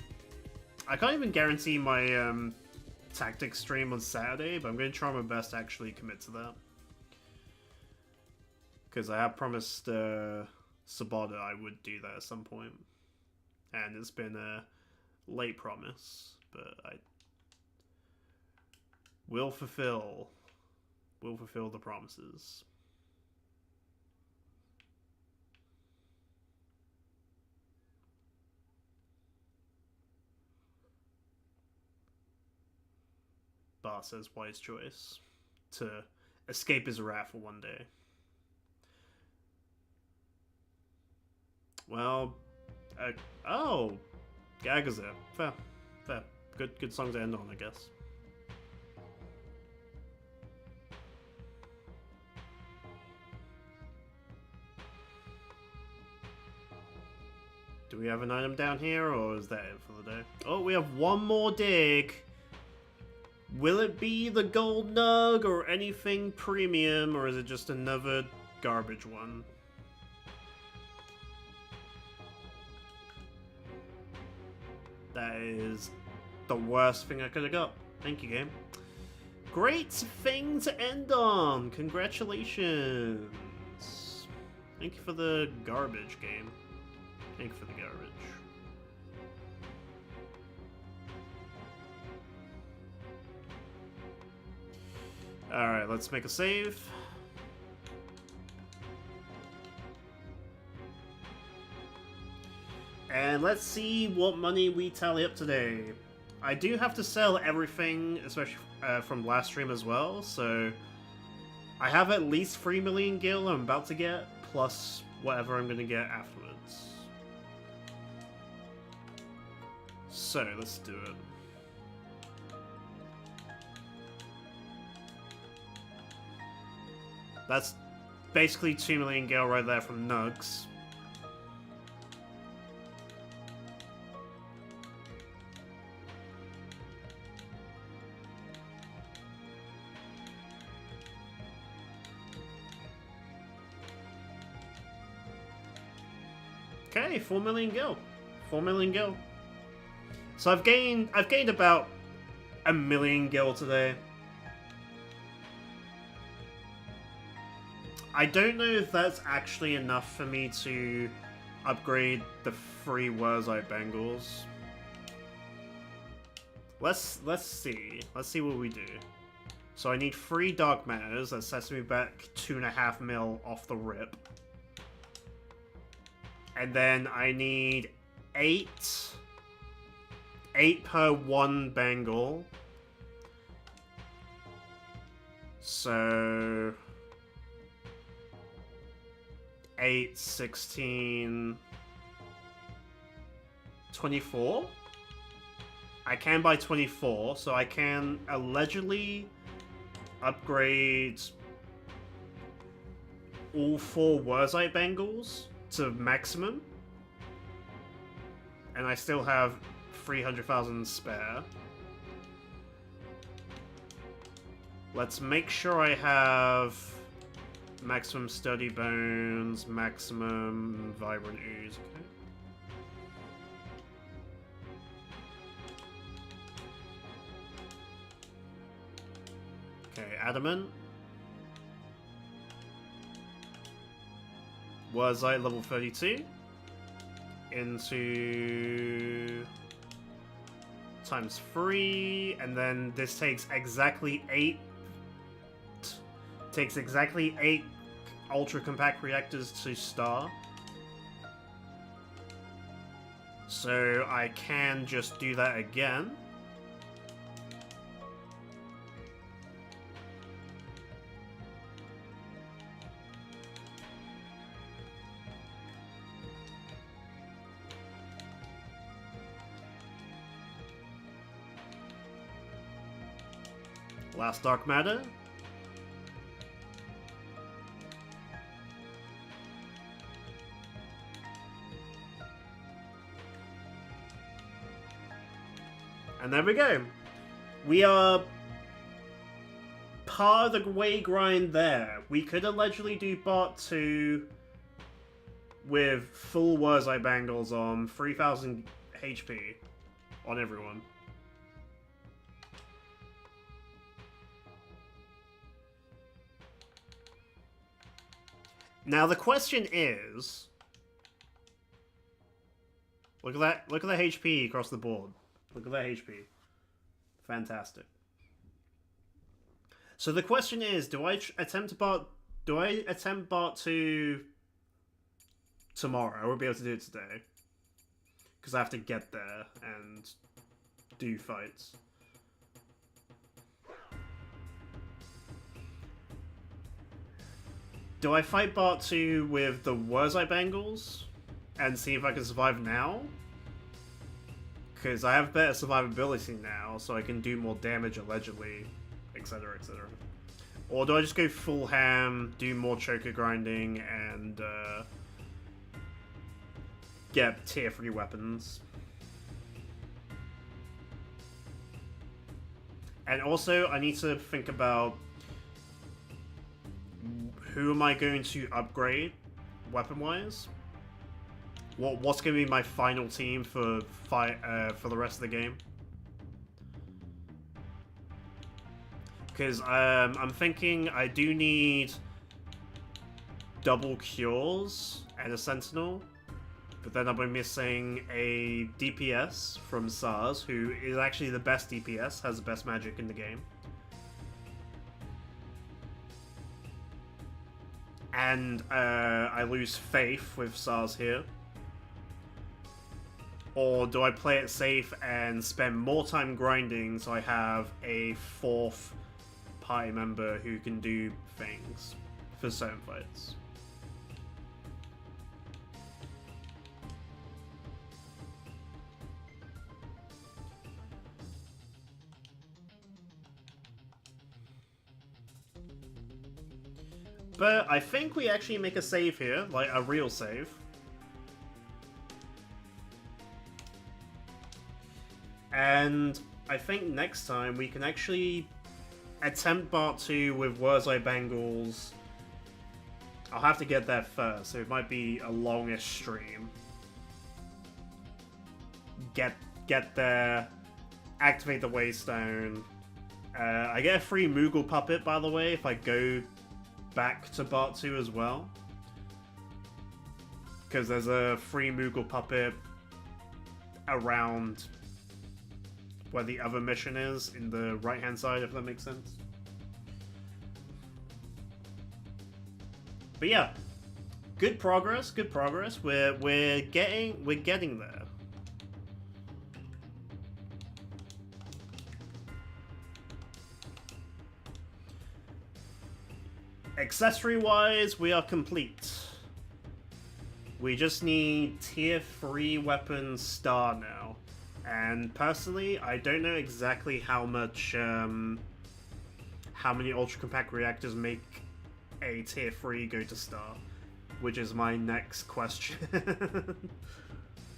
I can't even guarantee my tactics stream on Saturday, but I'm going to try my best to actually commit to that. Because I have promised Sabada I would do that at some point. And it's been a late promise, but I will fulfill the promises. Bar says wise choice to escape his wrath for one day. Well, oh, Gaga's there. Fair. Good song to end on, I guess. Do we have an item down here, or is that it for the day? Oh, we have one more dig. Will it be the gold nug or anything premium, or is it just another garbage one? That is the worst thing I could have got. Thank you, game. Great thing to end on. Congratulations. Thank you for the garbage, game. Thank you for the garbage. Alright, let's make a save. And let's see what money we tally up today. I do have to sell everything, especially from last stream as well, so I have at least 3 million gil I'm about to get, plus whatever I'm going to get afterwards. So, let's do it. That's basically 2 million gil right there from Nugs. Okay, 4 million gil. 4 million gil. So I've gained about 1 million gil today. I don't know if that's actually enough for me to upgrade the 3 Wurzite Bangles. Let's see. Let's see what we do. So I need 3 Dark Matters. That sets me back 2.5 mil off the rip. And then I need 8 per 1 bangle. So 8, 16, 24? I can buy 24, so I can allegedly upgrade all 4 Wurzite Bangles to maximum. And I still have 300,000 spare. Let's make sure I have maximum Sturdy Bones, maximum Vibrant Ooze. Okay, Adamant. Wurzite level 32. Into times 3, and then this takes exactly 8. Takes exactly 8 ultra compact reactors to star. So I can just do that again. Last Dark Matter. And there we go. We are part of the way grind there. We could allegedly do part 2 with full Wurzite Bangles on 3000 HP on everyone. Now the question is, look at that HP across the board. Look at that HP. Fantastic. So the question is, do I attempt part 2 tomorrow? I won't be able to do it today, because I have to get there and do fights. Do I fight part 2 with the Wurzite Bangles and see if I can survive now? Because I have better survivability now, so I can do more damage allegedly, etc, etc. Or do I just go full ham, do more Choco grinding, and get tier 3 weapons. And also, I need to think about who am I going to upgrade weapon-wise? What's going to be my final team for the rest of the game? Because I'm thinking I do need double cures and a sentinel, but then I'll be missing a DPS from SARS, who is actually the best DPS, has the best magic in the game. And I lose faith with SARS here. Or do I play it safe and spend more time grinding so I have a 4th party member who can do things for certain fights? But I think we actually make a save here, like a real save. And I think next time we can actually attempt part 2 with Wurzel's Bangles. I'll have to get there first, so it might be a longish stream. Get there, activate the Waystone. I get a free Moogle Puppet, by the way, if I go back to part 2 as well. Because there's a free Moogle Puppet around where the other mission is, in the right-hand side, if that makes sense. But yeah, good progress, good progress. We're getting there. Accessory-wise, we are complete. We just need tier 3 weapons star now. And personally, I don't know exactly how much, how many ultra compact reactors make a tier 3 go to star, which is my next question.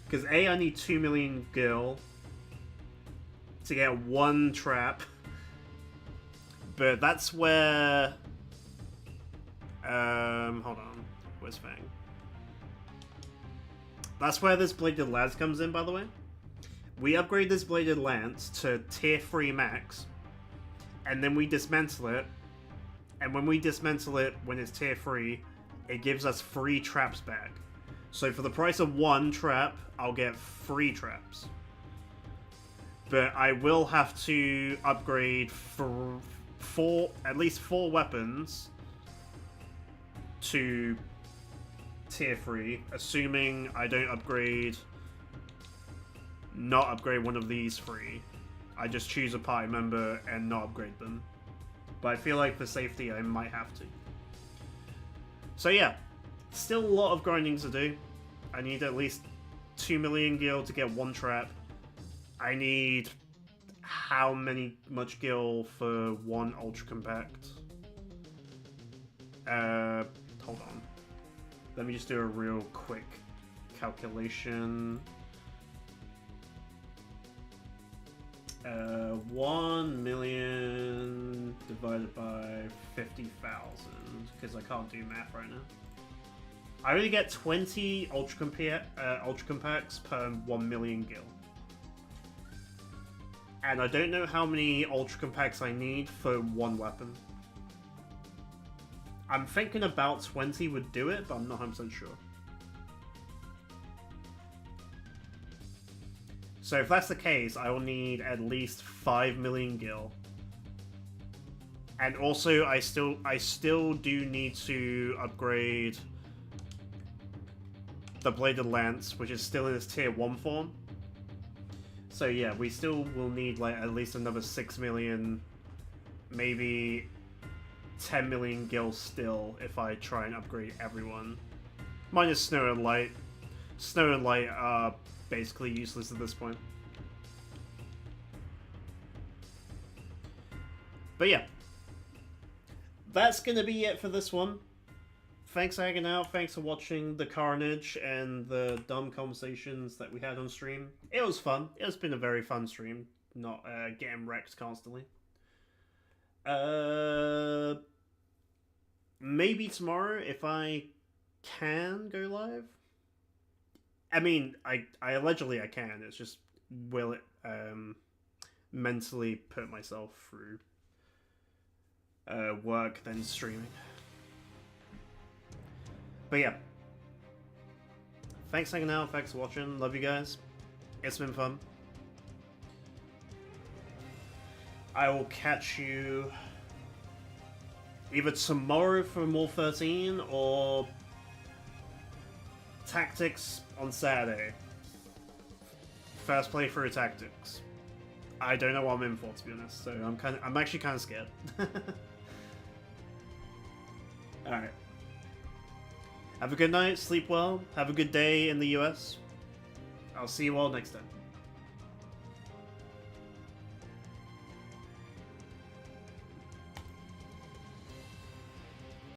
Because I need 2 million gil to get 1 trap, but that's where, hold on, where's Fang? That's where this Bladed Lance comes in, by the way. We upgrade this Bladed Lance to tier 3 max, and then we dismantle it, and when we dismantle it when it's tier 3, it gives us 3 traps back. So for the price of 1 trap, I'll get 3 traps. But I will have to upgrade at least 4 weapons to tier 3, assuming I don't not upgrade one of these 3. I just choose a party member and not upgrade them. But I feel like for safety I might have to. So yeah, still a lot of grinding to do. I need at least 2 million gil to get 1 trap. I need how much gil for 1 ultra compact? Hold on. Let me just do a real quick calculation. 1 million divided by 50,000, because I can't do math right now. I only get 20 ultra compacts per 1 million gil. And I don't know how many ultra compacts I need for 1 weapon. I'm thinking about 20 would do it, but I'm not 100% sure. So if that's the case, I will need at least 5 million gil. And also, I still do need to upgrade the Bladed Lance, which is still in its tier 1 form. So yeah, we still will need like at least another 6 million, maybe 10 million gil still if I try and upgrade everyone. Minus Snow and Light. Snow and Light are basically useless at this point. But yeah, that's gonna be it for this one. thanks for hanging out. Thanks for watching the carnage and the dumb conversations that we had on stream. It was fun. It's been a very fun stream. Not getting wrecked constantly. Maybe tomorrow if I can go live. I mean, I allegedly I can. It's just will it mentally put myself through work then streaming. But yeah. Thanks for hanging out, thanks for watching, love you guys. It's been fun. I will catch you either tomorrow for more 13 or Tactics on Saturday. First playthrough of Tactics. I don't know what I'm in for, to be honest, so I'm actually kind of scared. Alright. Have a good night, sleep well, have a good day in the US. I'll see you all next time.